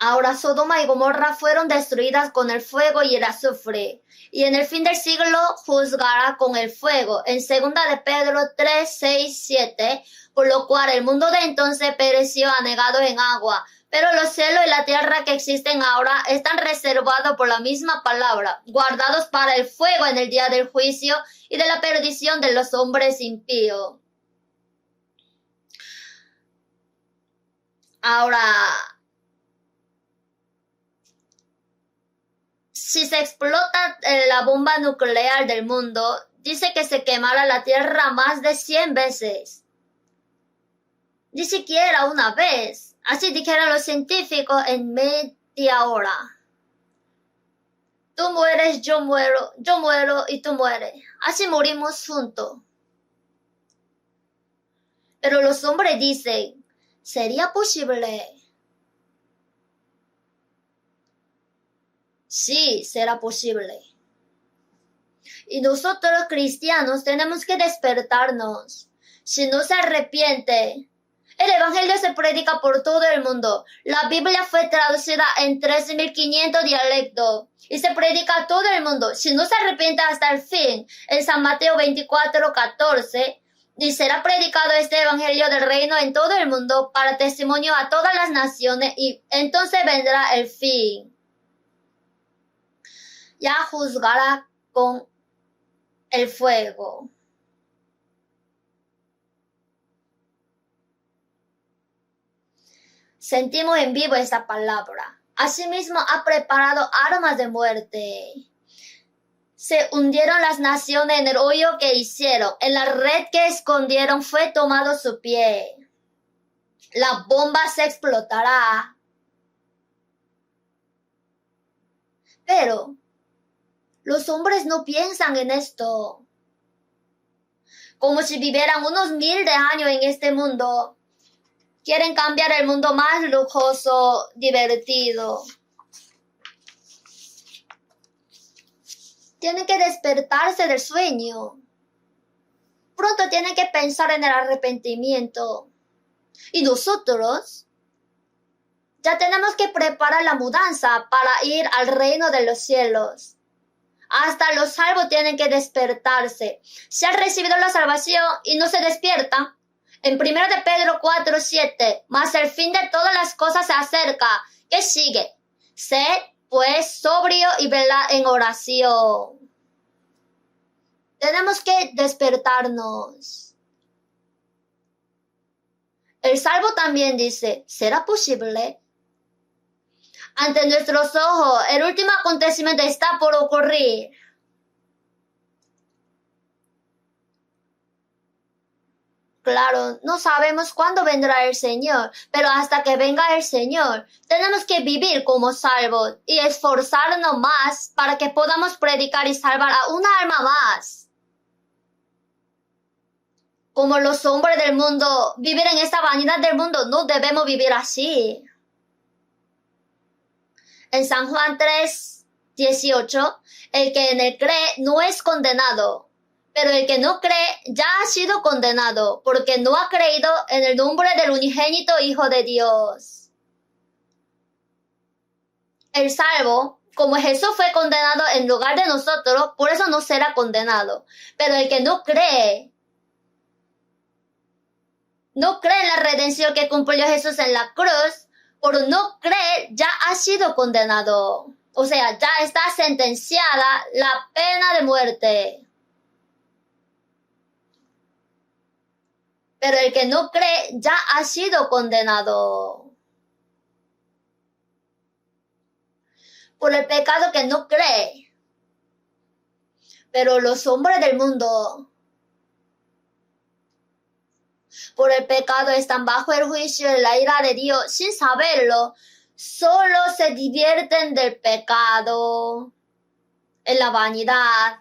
Ahora Sodoma y Gomorra fueron destruidas con el fuego y el azufre, y en el fin del siglo juzgará con el fuego. En 2 de Pedro 3, 6, 7, por lo cual el mundo de entonces pereció anegado en agua, pero los cielos y la tierra que existen ahora están reservados por la misma palabra, guardados para el fuego en el día del juicio y de la perdición de los hombres impíos. Ahora, si se explota la bomba nuclear del mundo, dice que se quemará la Tierra más de 100 veces. Ni siquiera una vez. Así dijeron los científicos en media hora. Tú mueres, yo muero y tú mueres. Así morimos juntos. Pero los hombres dicen, ¿sería posible? Sí, será posible. Y nosotros cristianos tenemos que despertarnos. Si no se arrepiente, el evangelio se predica por todo el mundo. La Biblia fue traducida en 13.500 dialectos y se predica a todo el mundo. Si no se arrepiente hasta el fin, en San Mateo 24:14, y será predicado este evangelio del reino en todo el mundo para testimonio a todas las naciones, y entonces vendrá el fin. Ya juzgará con el fuego. Sentimos en vivo esta palabra. Asimismo ha preparado armas de muerte. Se hundieron las naciones en el hoyo que hicieron. En la red que escondieron fue tomado su pie. La bomba se explotará. Pero los hombres no piensan en esto. Como si vivieran unos 1000 de años en este mundo. Quieren cambiar el mundo más lujoso, divertido. Tienen que despertarse del sueño. Pronto tienen que pensar en el arrepentimiento. Y nosotros ya tenemos que preparar la mudanza para ir al reino de los cielos. Hasta los salvos tienen que despertarse. Si han recibido la salvación y no se despiertan, en 1 de Pedro 4:7, mas el fin de todas las cosas se acerca. ¿Qué sigue? Sed pues sobrio y velad en oración. Tenemos que despertarnos. El salvo también dice, ¿será posible? Ante nuestros ojos, el último acontecimiento está por ocurrir. Claro, no sabemos cuándo vendrá el Señor, pero hasta que venga el Señor, tenemos que vivir como salvos y esforzarnos más para que podamos predicar y salvar a una alma más. Como los hombres del mundo, vivir en esta vanidad del mundo, no debemos vivir así. En San Juan 3:18, el que en él cree no es condenado, pero el que no cree ya ha sido condenado, porque no ha creído en el nombre del unigénito Hijo de Dios. El salvo como Jesús fue condenado en lugar de nosotros, por eso no será condenado. Pero el que no cree en la redención que cumplió Jesús en la cruz, por no creer ya ha sido condenado. O sea, ya está sentenciada la pena de muerte. Pero el que no cree ya ha sido condenado por el pecado que no cree. Pero los hombres del mundo, por el pecado, están bajo el juicio de la ira de Dios sin saberlo. Solo se divierten del pecado, en la vanidad.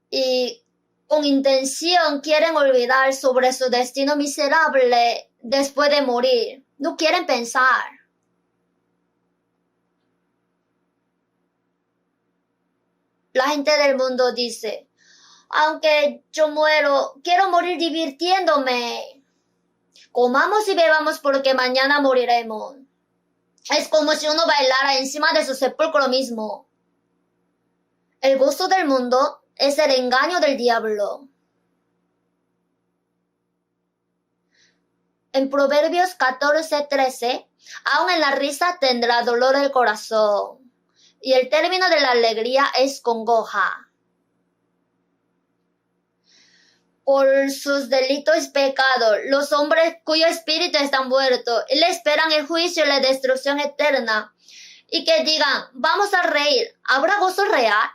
Y con intención quieren olvidar sobre su destino miserable después de morir. No quieren pensar. La gente del mundo dice, aunque yo muero, quiero morir divirtiéndome. Comamos y bebamos porque mañana moriremos. Es como si uno bailara encima de su sepulcro mismo. El gusto del mundo es el engaño del diablo. En Proverbios 14:13, aun en la risa tendrá dolor el corazón, y el término de la alegría es congoja. Por sus delitos y pecados, los hombres cuyo espíritu está muerto, y le esperan el juicio y la destrucción eterna, y que digan, vamos a reír, ¿habrá gozo real?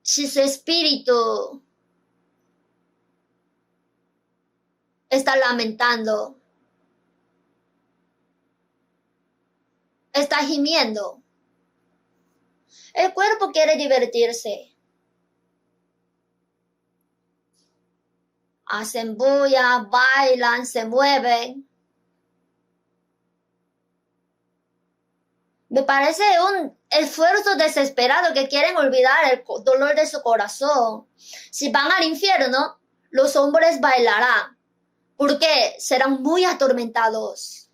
Si su espíritu está lamentando, está gimiendo, el cuerpo quiere divertirse. Hacen bulla, bailan, se mueven. Me parece un esfuerzo desesperado que quieren olvidar el dolor de su corazón. Si van al infierno, los hombres bailarán, porque serán muy atormentados.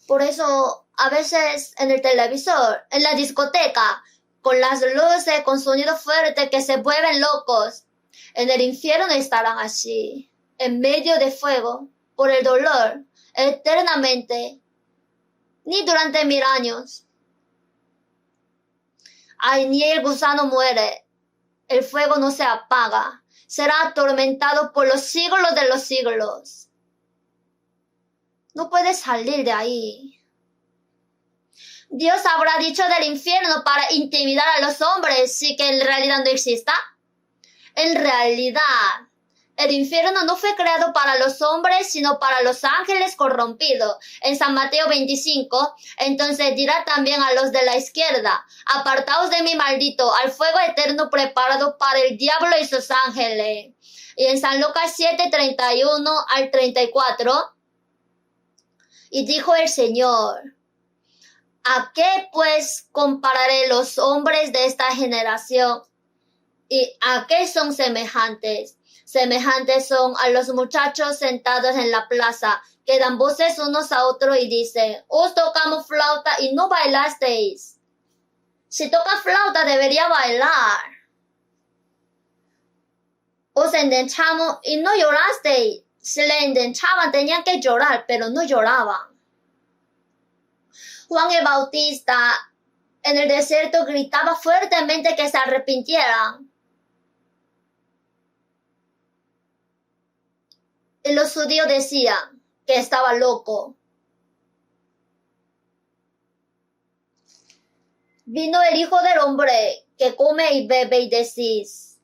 Por eso, a veces en el televisor, en la discoteca, con las luces, con sonido fuerte que se vuelven locos, en el infierno estarán así, en medio de fuego, por el dolor, eternamente, ni durante 1000 años. Ay, ni el gusano muere, el fuego no se apaga, será atormentado por los siglos de los siglos. No puedes salir de ahí. Dios habrá dicho del infierno para intimidar a los hombres, sí que en realidad no exista. En realidad, el infierno no fue creado para los hombres, sino para los ángeles corrompidos. En San Mateo 25, entonces dirá también a los de la izquierda, apartaos de mí, maldito, al fuego eterno preparado para el diablo y sus ángeles. Y en San Lucas 7, 31 al 34, y dijo el Señor, ¿a qué pues compararé los hombres de esta generación? ¿Y a qué son semejantes? Semejantes son a los muchachos sentados en la plaza, que dan voces unos a otros y dicen, os tocamos flauta y no bailasteis. Si toca flauta debería bailar. Os endechamos y no llorasteis. Si le endenchaban tenían que llorar, pero no lloraban. Juan el Bautista en el desierto gritaba fuertemente que se arrepintieran. Y los judíos decían que estaba loco. Vino el Hijo del Hombre que come y bebe y decís,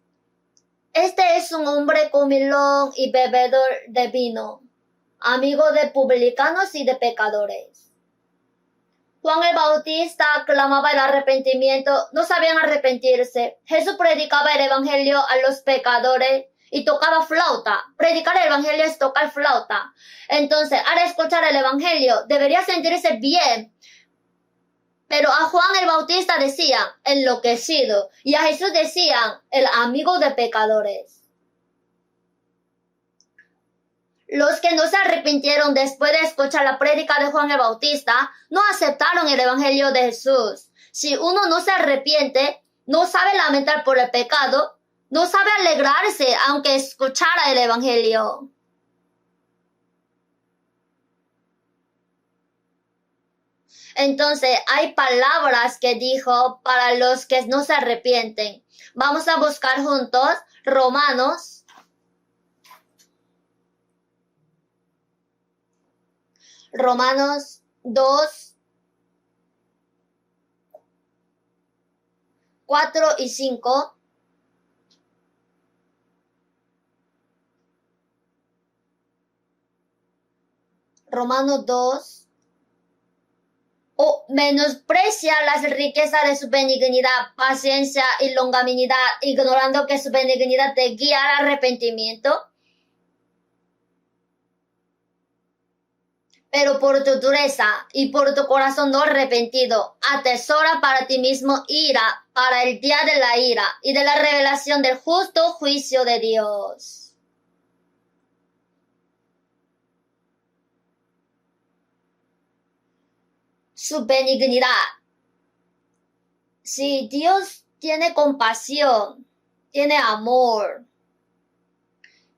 este es un hombre comilón y bebedor de vino, amigo de publicanos y de pecadores. Juan el Bautista clamaba el arrepentimiento, no sabían arrepentirse. Jesús predicaba el evangelio a los pecadores y tocaba flauta. Predicar el evangelio es tocar flauta. Entonces, al escuchar el evangelio, debería sentirse bien. Pero a Juan el Bautista decían, enloquecido, y a Jesús decían, el amigo de pecadores. Los que no se arrepintieron después de escuchar la prédica de Juan el Bautista no aceptaron el Evangelio de Jesús. Si uno no se arrepiente, no sabe lamentar por el pecado, no sabe alegrarse aunque escuchara el Evangelio. Entonces, hay palabras que dijo para los que no se arrepienten. Vamos a buscar juntos Romanos. Romanos 2, 4 y 5. Romanos 2. O menosprecia las riquezas de su benignidad, paciencia y longanimidad, ignorando que su benignidad te guía al arrepentimiento. Pero por tu dureza y por tu corazón no arrepentido, atesora para ti mismo ira para el día de la ira y de la revelación del justo juicio de Dios. Su benignidad. Si Dios tiene compasión, tiene amor,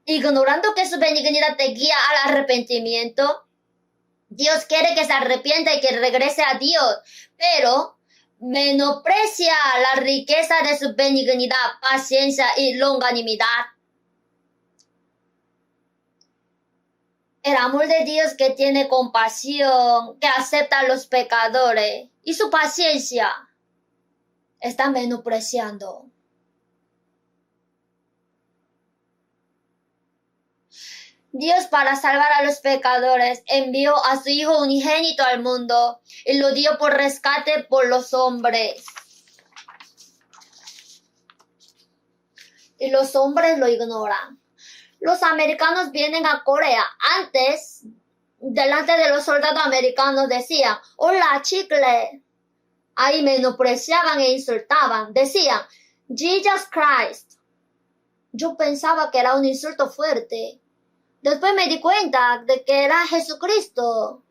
ignorando que su benignidad te guía al arrepentimiento, Dios quiere que se arrepienta y que regrese a Dios, pero menosprecia la riqueza de su benignidad, paciencia y longanimidad. El amor de Dios que tiene compasión, que acepta a los pecadores, y su paciencia está menospreciando. Dios, para salvar a los pecadores, envió a su Hijo unigénito al mundo y lo dio por rescate por los hombres. Y los hombres lo ignoran. Los americanos vienen a Corea. Antes, delante de los soldados americanos decían, hola, chicle. Ahí menospreciaban e insultaban. Decían, Jesus Christ. Yo pensaba que era un insulto fuerte. Después me di cuenta de que era Jesucristo.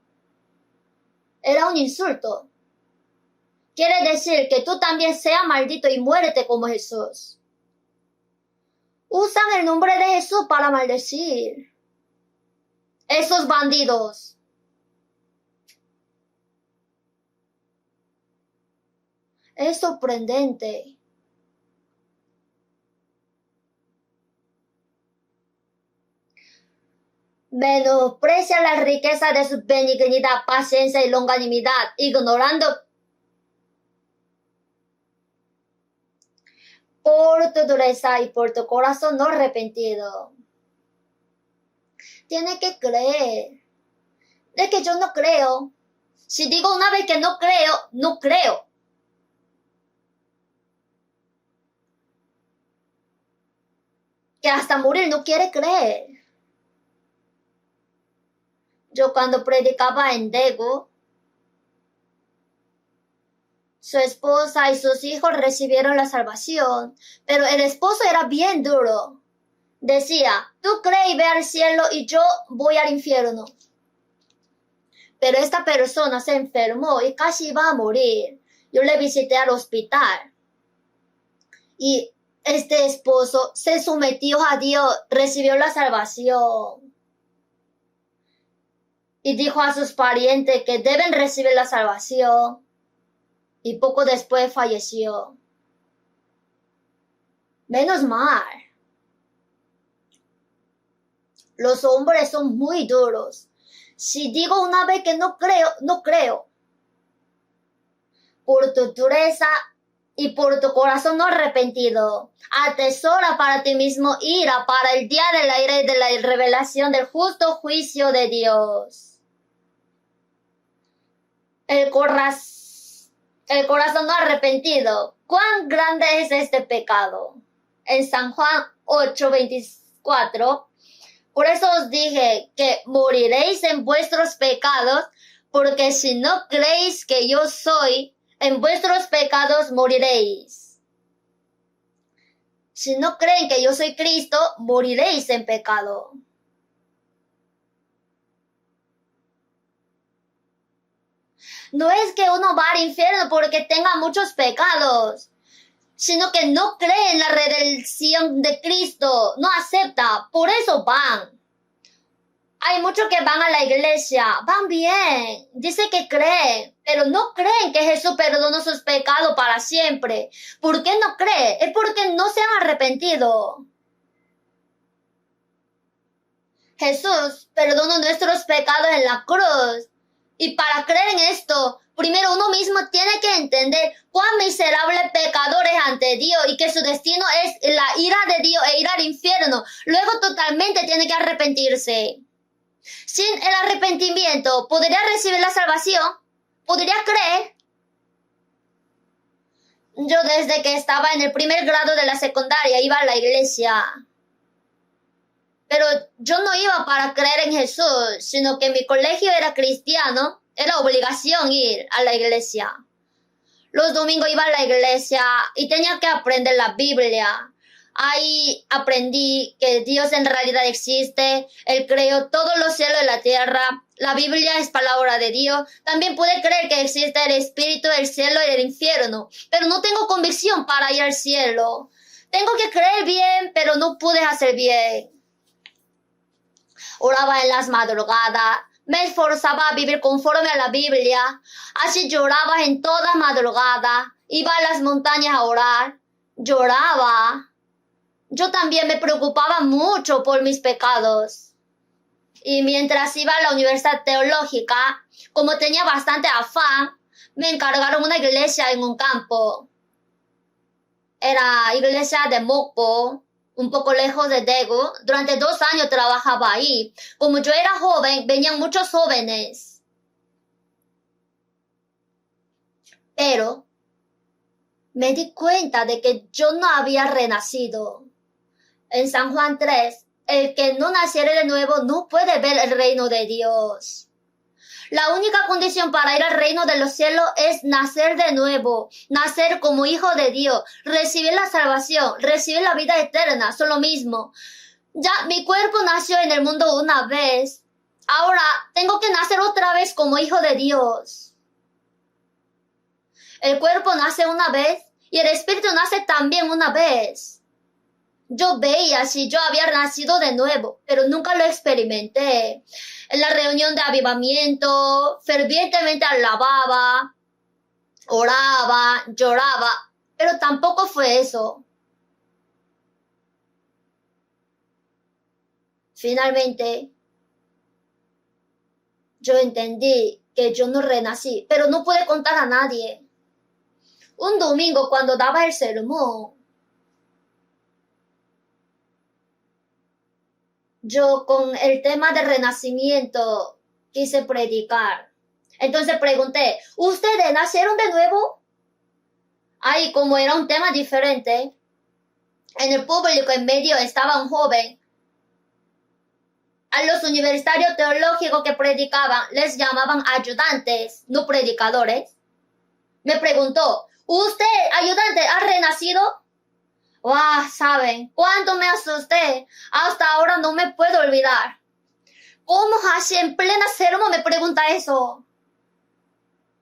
Era un insulto. Quiere decir que tú también seas maldito y muérete como Jesús. Usan el nombre de Jesús para maldecir. Esos bandidos. Es sorprendente. Menosprecia la riqueza de su benignidad, paciencia y longanimidad, ignorando por tu dureza y por tu corazón no arrepentido. Tiene que creer. Es que yo no creo. Si digo una vez que no creo, no creo. Que hasta morir no quiere creer. Yo cuando predicaba en Daegu, su esposa y sus hijos recibieron la salvación, pero el esposo era bien duro. Decía, tú crees y ve al cielo y yo voy al infierno. Pero esta persona se enfermó y casi iba a morir. Yo le visité al hospital. Y este esposo se sometió a Dios, recibió la salvación. Y dijo a sus parientes que deben recibir la salvación. Y poco después falleció. Menos mal. Los hombres son muy duros. Si digo una vez que no creo, no creo. Por tu dureza y por tu corazón no arrepentido, atesora para ti mismo ira para el día de la ira y de la revelación del justo juicio de Dios. El corazón no arrepentido. ¿Cuán grande es este pecado? En San Juan 8:24. Por eso os dije que moriréis en vuestros pecados, porque si no creéis que yo soy, en vuestros pecados moriréis. Si no creen que yo soy Cristo, moriréis en pecado. No es que uno va al infierno porque tenga muchos pecados, sino que no cree en la redención de Cristo, no acepta, por eso van. Hay muchos que van a la iglesia, van bien, dice que creen, pero no creen que Jesús perdonó sus pecados para siempre. ¿Por qué no creen? Es porque no se han arrepentido. Jesús perdonó nuestros pecados en la cruz. Y para creer en esto, primero uno mismo tiene que entender cuán miserable pecador es ante Dios y que su destino es la ira de Dios e ir al infierno. Luego totalmente tiene que arrepentirse. Sin el arrepentimiento, ¿podría recibir la salvación? ¿Podría creer? Yo desde que estaba en el primer grado de la secundaria iba a la iglesia. Pero yo no iba para creer en Jesús, sino que mi colegio era cristiano, era obligación ir a la iglesia. Los domingos iba a la iglesia y tenía que aprender la Biblia. Ahí aprendí que Dios en realidad existe, Él creó todos los cielos y la tierra, la Biblia es palabra de Dios. También pude creer que existe el espíritu, el cielo y el infierno, pero no tengo convicción para ir al cielo. Tengo que creer bien, pero no pude hacer bien. Oraba en las madrugadas, me esforzaba a vivir conforme a la Biblia, así lloraba en toda madrugada, iba a las montañas a orar, lloraba. Yo también me preocupaba mucho por mis pecados. Y mientras iba a la universidad teológica, como tenía bastante afán, me encargaron una iglesia en un campo. Era iglesia de Mokpo, un poco lejos de Daegu. Durante 2 años trabajaba ahí. Como yo era joven, venían muchos jóvenes. Pero me di cuenta de que yo no había renacido. En San Juan 3, el que no naciere de nuevo no puede ver el reino de Dios. La única condición para ir al reino de los cielos es nacer de nuevo, nacer como hijo de Dios, recibir la salvación, recibir la vida eterna, son lo mismo. Ya mi cuerpo nació en el mundo una vez, ahora tengo que nacer otra vez como hijo de Dios. El cuerpo nace una vez y el espíritu nace también una vez. Yo veía si yo había nacido de nuevo, pero nunca lo experimenté. En la reunión de avivamiento, fervientemente alababa, oraba, lloraba, pero tampoco fue eso. Finalmente, yo entendí que yo no renací, pero no pude contar a nadie. Un domingo cuando daba el sermón, yo con el tema del renacimiento quise predicar. Entonces pregunté, ¿ustedes nacieron de nuevo? Ahí como era un tema diferente, en el público en medio estaba un joven. A los universitarios teológicos que predicaban les llamaban ayudantes, no predicadores. Me preguntó, ¿usted, ayudante, ha renacido? ¡Wow! ¿Saben cuánto me asusté? Hasta ahora no me puedo olvidar. ¿Cómo así en plena sermón me pregunta eso?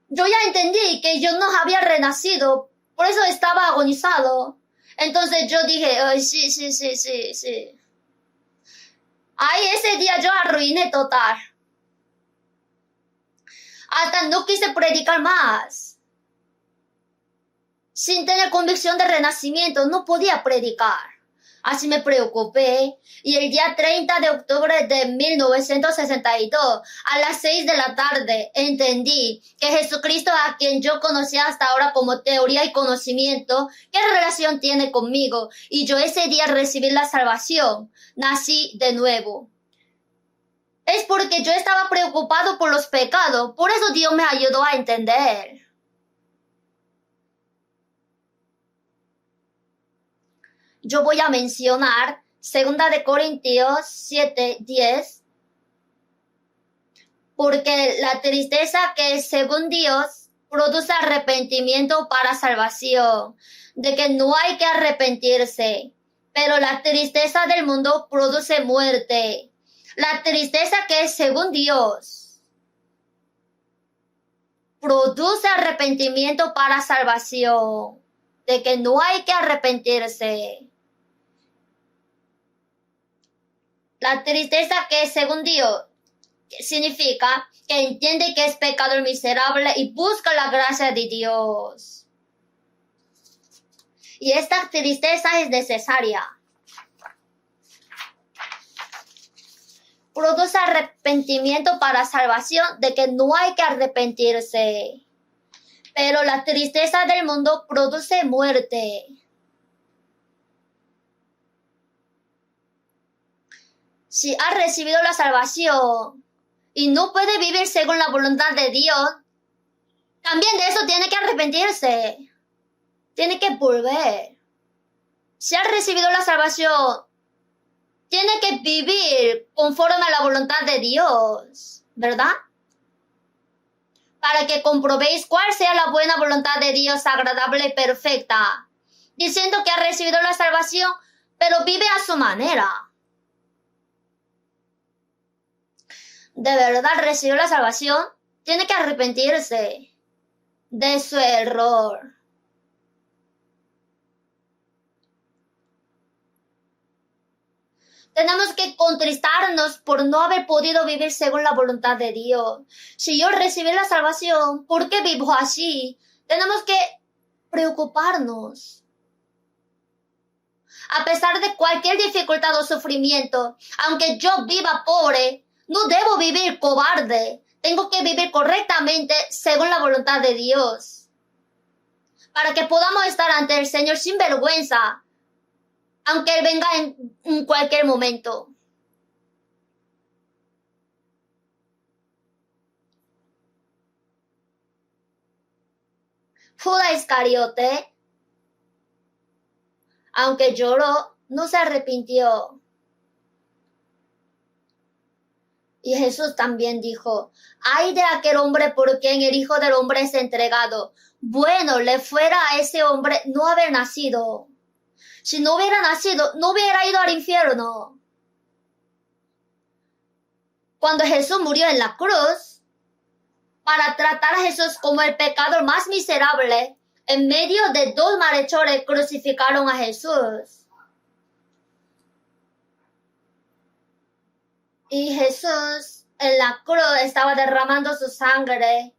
Yo ya entendí que yo no había renacido, por eso estaba agonizado. Entonces yo dije, ay, sí. Ay, ese día yo arruiné total. Hasta no quise predicar más. Sin tener convicción de renacimiento, no podía predicar. Así me preocupé y el día 30 de octubre de 1962, a las 6 de la tarde, entendí que Jesucristo, a quien yo conocía hasta ahora como teoría y conocimiento, ¿qué relación tiene conmigo? Y yo ese día recibí la salvación, nací de nuevo. Es porque yo estaba preocupado por los pecados, por eso Dios me ayudó a entender. Yo voy a mencionar 2 Corintios 7:10, porque la tristeza que según Dios produce arrepentimiento para salvación, de que no hay que arrepentirse, pero la tristeza del mundo produce muerte. La tristeza que es según Dios produce arrepentimiento para salvación, de que no hay que arrepentirse. La tristeza, que según Dios significa que entiende que es pecador miserable y busca la gracia de Dios. Y esta tristeza es necesaria. Produce arrepentimiento para salvación, de que no hay que arrepentirse. Pero la tristeza del mundo produce muerte. Si ha recibido la salvación y no puede vivir según la voluntad de Dios, también de eso tiene que arrepentirse. Tiene que volver. Si ha recibido la salvación, tiene que vivir conforme a la voluntad de Dios, ¿verdad? Para que comprobéis cuál sea la buena voluntad de Dios, agradable y perfecta, diciendo que ha recibido la salvación, pero vive a su manera. De verdad recibió la salvación, tiene que arrepentirse de su error. Tenemos que contristarnos por no haber podido vivir según la voluntad de Dios. Si yo recibí la salvación, ¿por qué vivo así? Tenemos que preocuparnos. A pesar de cualquier dificultad o sufrimiento, aunque yo viva pobre, no debo vivir cobarde. Tengo que vivir correctamente según la voluntad de Dios, para que podamos estar ante el Señor sin vergüenza, aunque Él venga en cualquier momento. Judas Iscariote, aunque lloró, no se arrepintió. Y Jesús también dijo: ay de aquel hombre por quien el Hijo del Hombre es entregado. Bueno le fuera a ese hombre no haber nacido. Si no hubiera nacido, no hubiera ido al infierno. Cuando Jesús murió en la cruz, para tratar a Jesús como el pecador más miserable, en medio de dos malhechores crucificaron a Jesús. Y Jesús en la cruz estaba derramando su sangre.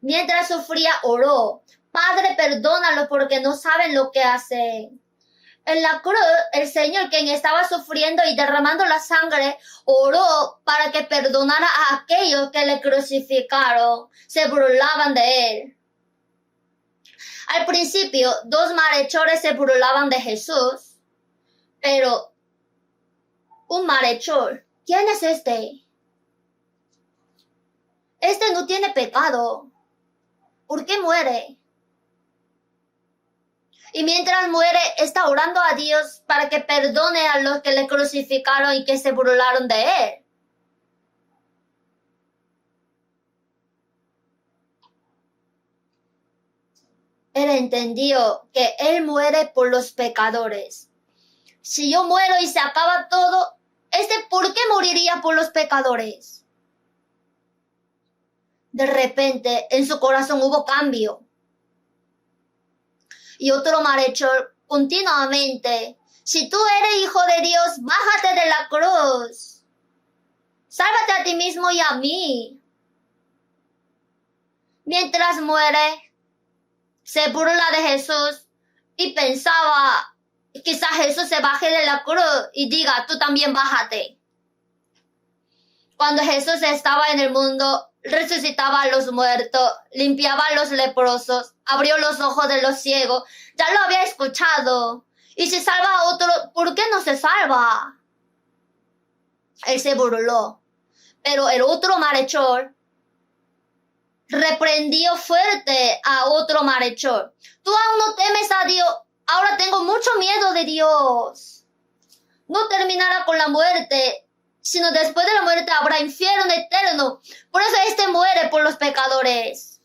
Mientras sufría, oró: Padre, perdónalos porque no saben lo que hacen. En la cruz, el Señor, quien estaba sufriendo y derramando la sangre, oró para que perdonara a aquellos que le crucificaron. Se burlaban de él. Al principio, dos malhechores se burlaban de Jesús, pero un malhechor, ¿quién es este? Este no tiene pecado. ¿Por qué muere? Y mientras muere, está orando a Dios para que perdone a los que le crucificaron y que se burlaron de él. Él entendió que él muere por los pecadores. Si yo muero y se acaba todo, ¿por qué moriría por los pecadores? De repente, en su corazón hubo cambio. Y otro malhechor continuamente: si tú eres hijo de Dios, bájate de la cruz. Sálvate a ti mismo y a mí. Mientras muere, se burla de Jesús y pensaba: quizás Jesús se baje de la cruz y diga: tú también bájate. Cuando Jesús estaba en el mundo, resucitaba a los muertos, limpiaba a los leprosos, abrió los ojos de los ciegos. Ya lo había escuchado. Y si salva a otro, ¿por qué no se salva? Él se burló. Pero el otro malhechor reprendió fuerte a otro malhechor: tú aún no temes a Dios, ahora tengo mucho miedo de Dios. No terminará con la muerte, sino después de la muerte habrá infierno eterno. Por eso muere por los pecadores.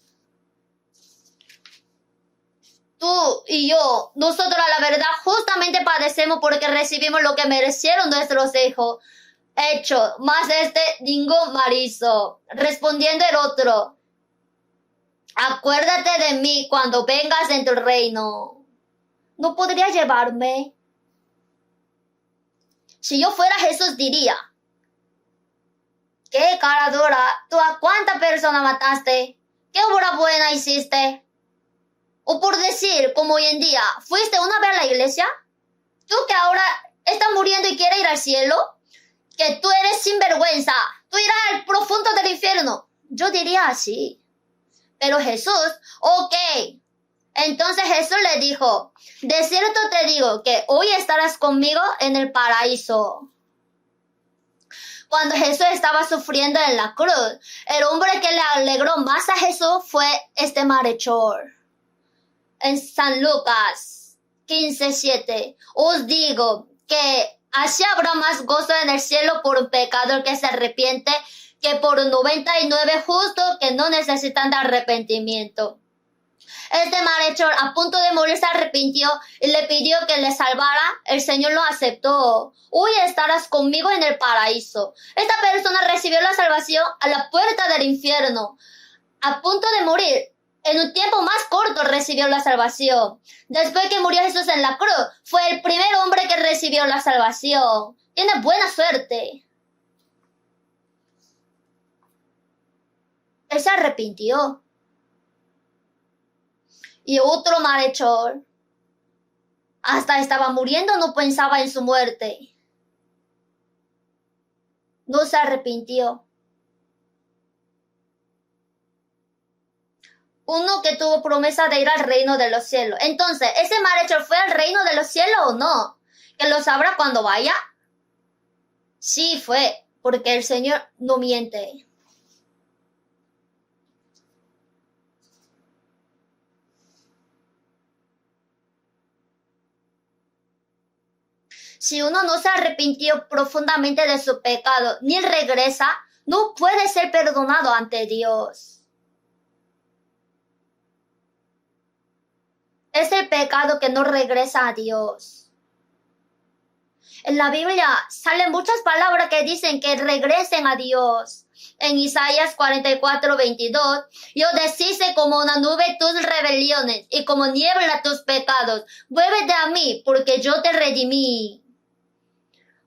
Tú y yo, nosotros a la verdad justamente padecemos porque recibimos lo que merecieron nuestros hijos. Hecho, más ningún mal hizo. Respondiendo el otro: acuérdate de mí cuando vengas en tu reino. ¿No podría llevarme? Si yo fuera Jesús diría, ¿qué cara dura? ¿Tú a cuánta persona mataste? ¿Qué obra buena hiciste? O por decir, como hoy en día, ¿fuiste una vez a la iglesia? ¿Tú que ahora estás muriendo y quieres ir al cielo? Que tú eres sinvergüenza. Tú irás al profundo del infierno. Yo diría así. Pero Jesús, ok. Entonces Jesús le dijo, de cierto te digo que hoy estarás conmigo en el paraíso. Cuando Jesús estaba sufriendo en la cruz, el hombre que le alegró más a Jesús fue este malhechor. En San Lucas 15:7, os digo que así habrá más gozo en el cielo por un pecador que se arrepiente que por 99 justos que no necesitan de arrepentimiento. Este malhechor, a punto de morir, se arrepintió y le pidió que le salvara. El Señor lo aceptó. Hoy estarás conmigo en el paraíso. Esta persona recibió la salvación a la puerta del infierno. A punto de morir, en un tiempo más corto recibió la salvación. Después que murió Jesús en la cruz, fue el primer hombre que recibió la salvación. Tiene buena suerte. Él se arrepintió. Y otro malhechor, hasta estaba muriendo, no pensaba en su muerte. No se arrepintió. Uno que tuvo promesa de ir al reino de los cielos. Entonces, ¿ese malhechor fue al reino de los cielos o no? ¿Que lo sabrá cuando vaya? Sí fue, porque el Señor no miente. Si uno no se arrepintió profundamente de su pecado ni regresa, no puede ser perdonado ante Dios. Es el pecado que no regresa a Dios. En la Biblia salen muchas palabras que dicen que regresen a Dios. En Isaías 44:22, yo deshice como una nube tus rebeliones y como niebla tus pecados. Vuélvete a mí, porque yo te redimí.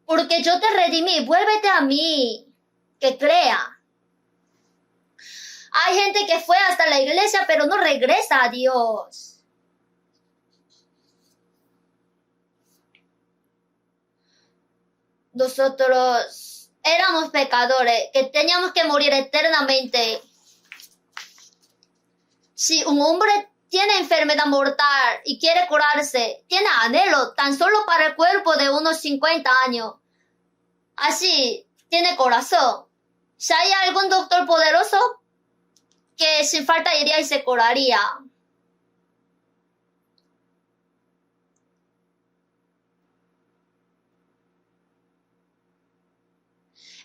Porque yo te redimí, vuélvete a mí, que crea. Hay gente que fue hasta la iglesia, pero no regresa a Dios. Nosotros éramos pecadores, que teníamos que morir eternamente. Si un hombre tiene enfermedad mortal y quiere curarse, tiene anhelo tan solo para el cuerpo de unos 50 años. Así, tiene corazón. Si hay algún doctor poderoso, que sin falta iría y se curaría.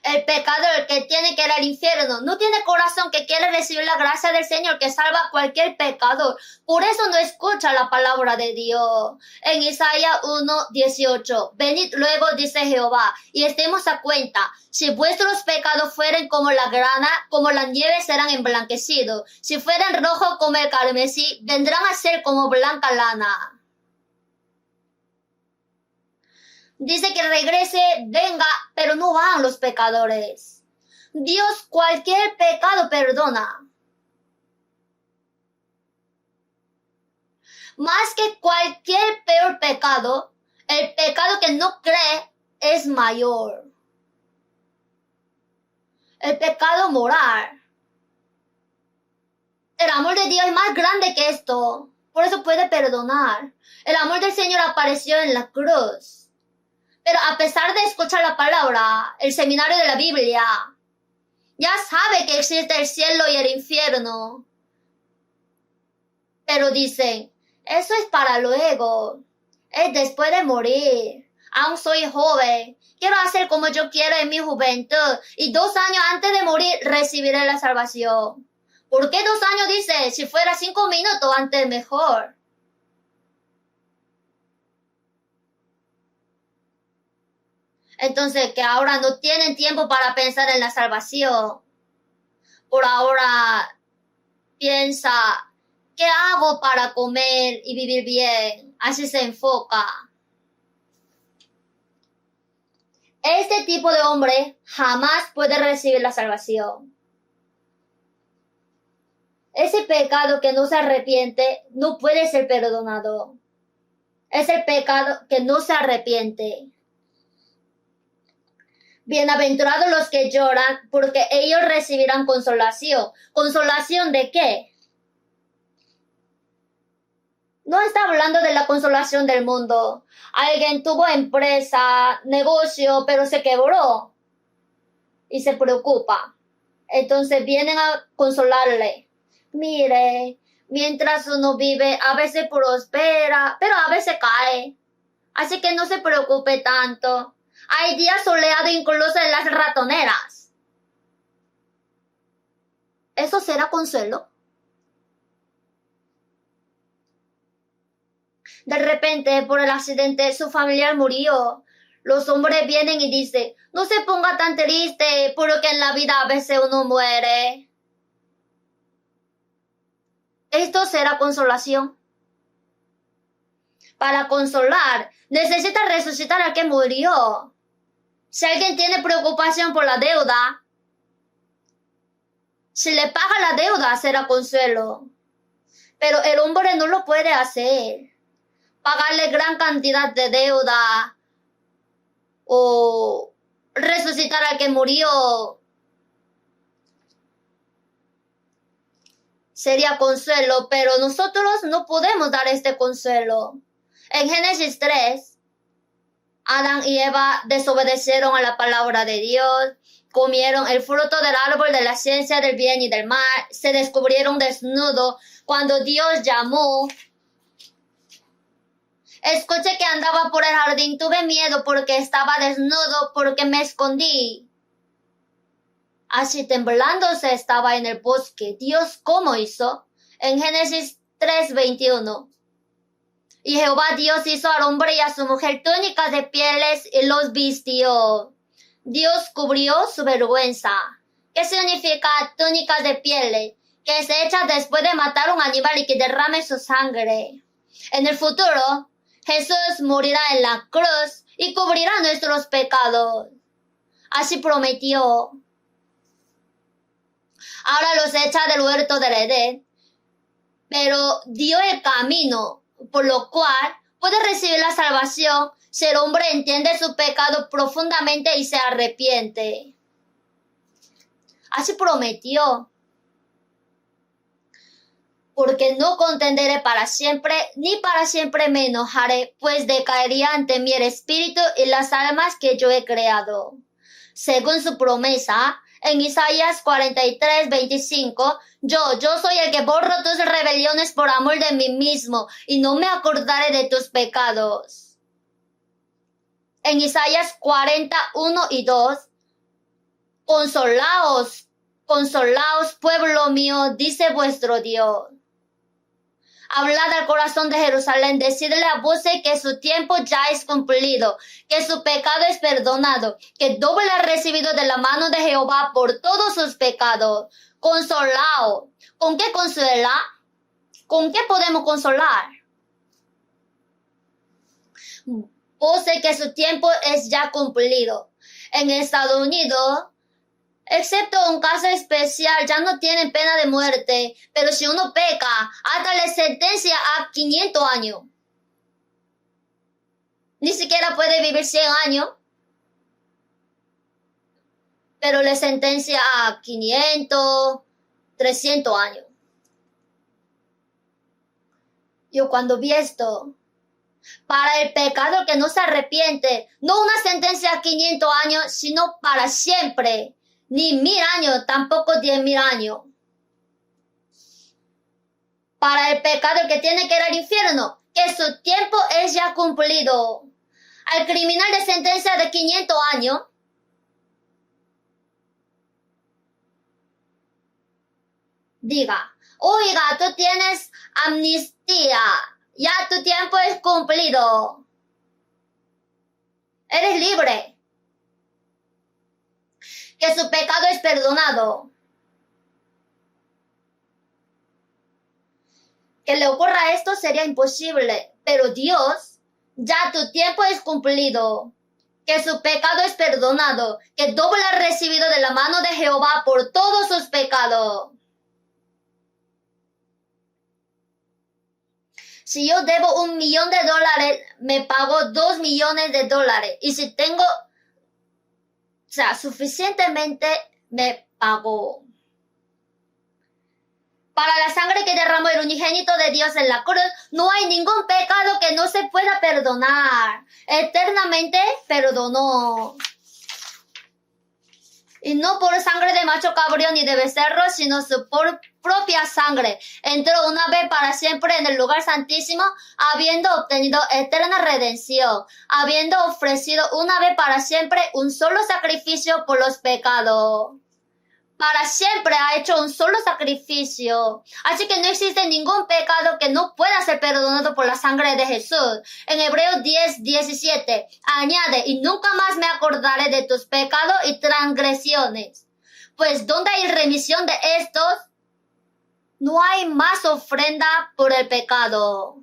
El pecador que tiene que ir al infierno no tiene corazón, que quiere recibir la gracia del Señor que salva a cualquier pecador. Por eso no escucha la palabra de Dios. En Isaías 1:18, venid luego, dice Jehová, y estemos a cuenta. Si vuestros pecados fueren como la grana, como la nieve serán emblanquecidos. Si fueren rojos como el carmesí, vendrán a ser como blanca lana. Dice que regrese, venga, pero no van los pecadores. Dios cualquier pecado perdona. Más que cualquier peor pecado, el pecado que no cree es mayor. El pecado moral. El amor de Dios es más grande que esto. Por eso puede perdonar. El amor del Señor apareció en la cruz. Pero a pesar de escuchar la palabra, el seminario de la Biblia, ya sabe que existe el cielo y el infierno. Pero dicen, eso es para luego, es después de morir. Aún soy joven, quiero hacer como yo quiero en mi juventud y 2 años antes de morir recibiré la salvación. ¿Por qué 2 años dice? Si fuera 5 minutos antes mejor. Entonces, que ahora no tienen tiempo para pensar en la salvación. Por ahora piensa, ¿qué hago para comer y vivir bien? Así se enfoca. Este tipo de hombre jamás puede recibir la salvación. Ese pecado que no se arrepiente no puede ser perdonado. Es el pecado que no se arrepiente. Bienaventurados los que lloran, porque ellos recibirán consolación. ¿Consolación de qué? No está hablando de la consolación del mundo. Alguien tuvo empresa, negocio, pero se quebró y se preocupa. Entonces vienen a consolarle. Mire, mientras uno vive, a veces prospera, pero a veces cae. Así que no se preocupe tanto. Hay días soleados incluso en las ratoneras. ¿Eso será consuelo? De repente, por el accidente, su familiar murió. Los hombres vienen y dicen, no se ponga tan triste, porque en la vida a veces uno muere. ¿Esto será consolación? Para consolar, necesita resucitar al que murió. Si alguien tiene preocupación por la deuda, si le paga la deuda será consuelo. Pero el hombre no lo puede hacer. Pagarle gran cantidad de deuda o resucitar al que murió sería consuelo, pero nosotros no podemos dar este consuelo. En Génesis 3, Adán y Eva desobedecieron a la palabra de Dios, comieron el fruto del árbol de la ciencia del bien y del mal, se descubrieron desnudos cuando Dios llamó. Escuché que andaba por el jardín, tuve miedo porque estaba desnudo, porque me escondí. Así temblándose estaba en el bosque. Dios, ¿cómo hizo? En Génesis 3:21. Y Jehová Dios hizo al hombre y a su mujer túnicas de pieles y los vistió. Dios cubrió su vergüenza. ¿Qué significa túnicas de pieles? Que se echa después de matar un animal y que derrame su sangre. En el futuro, Jesús morirá en la cruz y cubrirá nuestros pecados. Así prometió. Ahora los echa del huerto del Edén, pero dio el camino, por lo cual puede recibir la salvación si el hombre entiende su pecado profundamente y se arrepiente. Así prometió. Porque no contenderé para siempre, ni para siempre me enojaré, pues decaería ante mí el espíritu y las almas que yo he creado. Según su promesa, en Isaías 43:25, yo soy el que borro tus rebeliones por amor de mí mismo, y no me acordaré de tus pecados. En Isaías 41:2, consolaos, consolaos, pueblo mío, dice vuestro Dios. Hablad al corazón de Jerusalén, decidle a voces que su tiempo ya es cumplido, que su pecado es perdonado, que doble ha recibido de la mano de Jehová por todos sus pecados. Consolaos. ¿Con qué consuela? ¿Con qué podemos consolar? Voces que su tiempo es ya cumplido. En Estados Unidos, excepto un caso especial, ya no tienen pena de muerte, pero si uno peca, hasta le sentencia a 500 años. Ni siquiera puede vivir 100 años, pero le sentencia a 500, 300 años. Yo cuando vi esto, para el pecado que no se arrepiente, no una sentencia a 500 años, sino para siempre. Ni 1000 años, tampoco 10,000 años. Para el pecado que tiene que ir al infierno, que su tiempo es ya cumplido. Al criminal de sentencia de 500 años, diga, oiga, tú tienes amnistía, ya tu tiempo es cumplido. Eres libre. Que su pecado es perdonado. que le ocurra esto sería imposible, pero Dios, ya tu tiempo es cumplido, que su pecado es perdonado, que doble ha recibido de la mano de Jehová por todos sus pecados. Si yo debo $1 millón, me pago $2 millones. Y si tengo, suficientemente, me pago. Para la sangre que derramó el unigénito de Dios en la cruz, no hay ningún pecado que no se pueda perdonar. Eternamente perdonó. Y no por sangre de macho cabrío ni de becerro, sino su propia sangre. Entró una vez para siempre en el lugar santísimo, habiendo obtenido eterna redención, habiendo ofrecido una vez para siempre un solo sacrificio por los pecados. Para siempre ha hecho un solo sacrificio. Así que no existe ningún pecado que no pueda ser perdonado por la sangre de Jesús. En Hebreos 10:17 añade, y nunca más me acordaré de tus pecados y transgresiones. Pues donde hay remisión de estos, no hay más ofrenda por el pecado.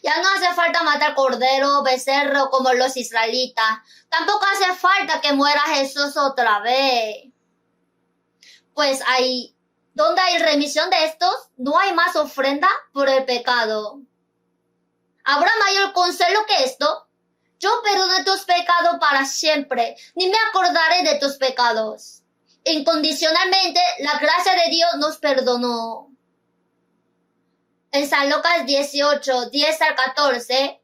Ya no hace falta matar cordero, becerro como los israelitas. Tampoco hace falta que muera Jesús otra vez. Pues donde hay remisión de estos, no hay más ofrenda por el pecado. ¿Habrá mayor consuelo que esto? Yo perdoné tus pecados para siempre, ni me acordaré de tus pecados. Incondicionalmente, la gracia de Dios nos perdonó. En San Lucas 18, 10 al 14,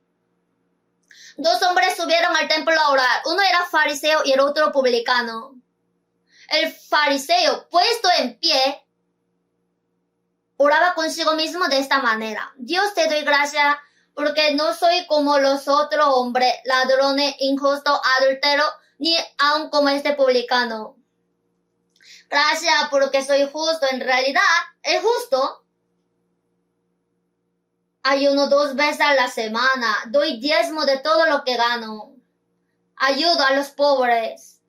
2 hombres subieron al templo a orar. Uno era fariseo y el otro publicano. El fariseo, puesto en pie, oraba consigo mismo de esta manera. Dios, te doy gracias porque no soy como los otros hombres, ladrones, injustos, adúlteros, ni aun como este publicano. Gracias porque soy justo. En realidad, es justo. Ayuno 2 veces a la semana. Doy diezmo de todo lo que gano. Ayudo a los pobres.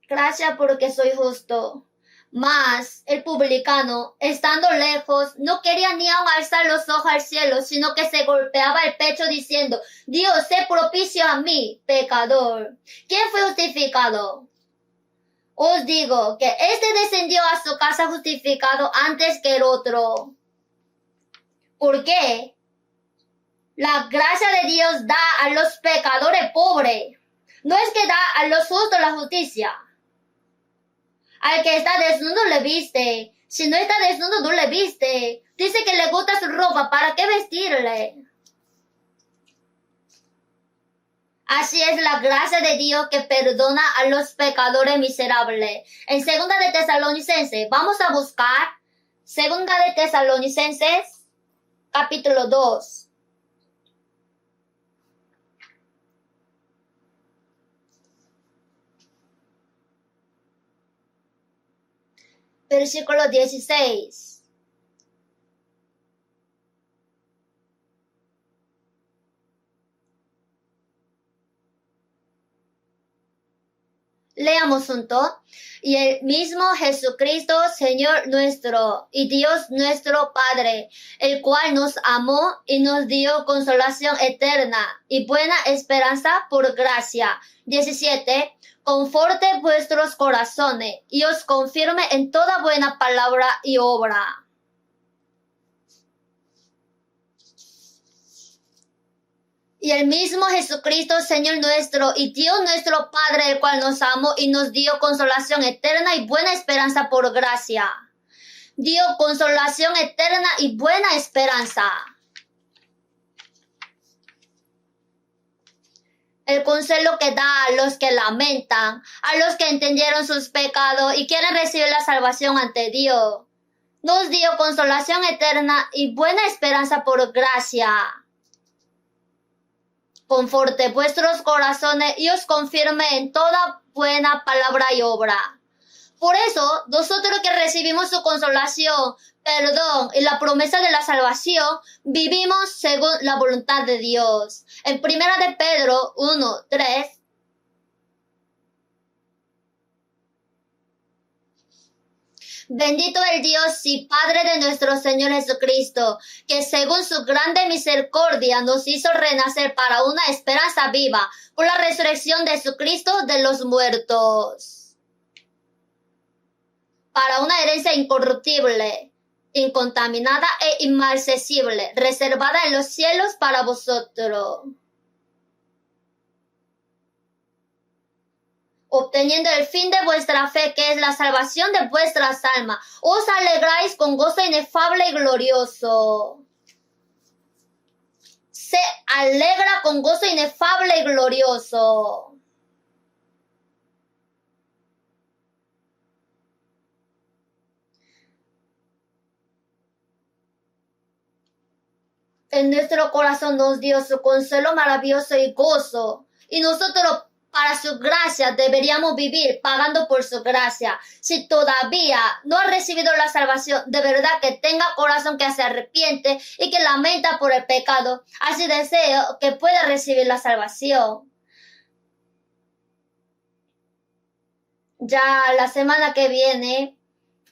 Gracias porque soy justo. Mas el publicano, estando lejos, no quería ni aun alzar los ojos al cielo, sino que se golpeaba el pecho diciendo, Dios, sé propicio a mí, pecador. ¿Quién fue justificado? Os digo que este descendió a su casa justificado antes que el otro. ¿Por qué? La gracia de Dios da a los pecadores pobres. No es que da a los justos la justicia. Al que está desnudo le viste. Si no está desnudo no le viste. Dice que le gusta su ropa, ¿para qué vestirle? Así es la gracia de Dios que perdona a los pecadores miserables. En 2 de Tesalonicenses, vamos a buscar 2 de Tesalonicenses, capítulo 2. Versículo 16. Leamos juntos. Y el mismo Jesucristo, Señor nuestro, y Dios nuestro Padre, el cual nos amó y nos dio consolación eterna y buena esperanza por gracia. 17. Conforte vuestros corazones y os confirme en toda buena palabra y obra. Y el mismo Jesucristo, Señor nuestro, y Dios nuestro Padre, el cual nos amó y nos dio consolación eterna y buena esperanza por gracia. Dio consolación eterna y buena esperanza. El consuelo que da a los que lamentan, a los que entendieron sus pecados y quieren recibir la salvación ante Dios. Nos dio consolación eterna y buena esperanza por gracia. Conforte vuestros corazones y os confirme en toda buena palabra y obra. Por eso, nosotros que recibimos su consolación, perdón y la promesa de la salvación, vivimos según la voluntad de Dios. En 1 de Pedro 1:3, Bendito el Dios y Padre de nuestro Señor Jesucristo, que según su grande misericordia nos hizo renacer para una esperanza viva por la resurrección de Jesucristo de los muertos, para una herencia incorruptible, incontaminada e inmarcesible, reservada en los cielos para vosotros, obteniendo el fin de vuestra fe, que es la salvación de vuestras almas. Os alegráis con gozo inefable y glorioso. Se alegra con gozo inefable y glorioso. En nuestro corazón nos dio su consuelo maravilloso y gozo, y nosotros para su gracia deberíamos vivir pagando por su gracia. Si todavía no ha recibido la salvación, de verdad que tenga corazón que se arrepiente y que lamenta por el pecado. Así deseo que pueda recibir la salvación. Ya la semana que viene,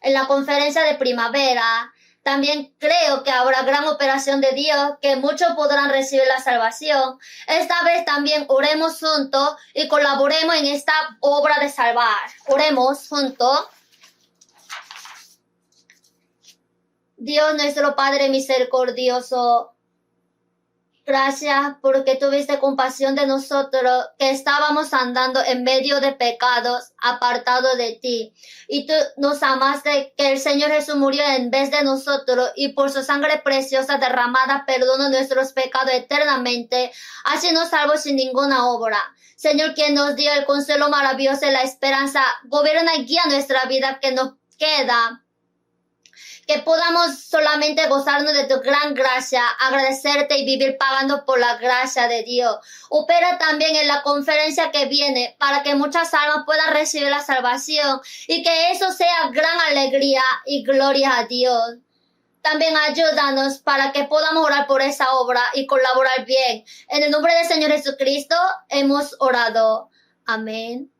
en la conferencia de primavera, también creo que habrá gran operación de Dios, que muchos podrán recibir la salvación. Esta vez también oremos juntos y colaboremos en esta obra de salvar. Oremos juntos. Dios nuestro Padre misericordioso, gracias porque tuviste compasión de nosotros que estábamos andando en medio de pecados, apartados de ti. Y tú nos amaste, que el Señor Jesús murió en vez de nosotros y por su sangre preciosa derramada perdonó nuestros pecados eternamente. Así nos salvó sin ninguna obra. Señor, quien nos dio el consuelo maravilloso y la esperanza, gobierna y guía nuestra vida que nos queda. Que podamos solamente gozarnos de tu gran gracia, agradecerte y vivir pagando por la gracia de Dios. Opera también en la conferencia que viene para que muchas almas puedan recibir la salvación y que eso sea gran alegría y gloria a Dios. También ayúdanos para que podamos orar por esa obra y colaborar bien. En el nombre del Señor Jesucristo hemos orado. Amén.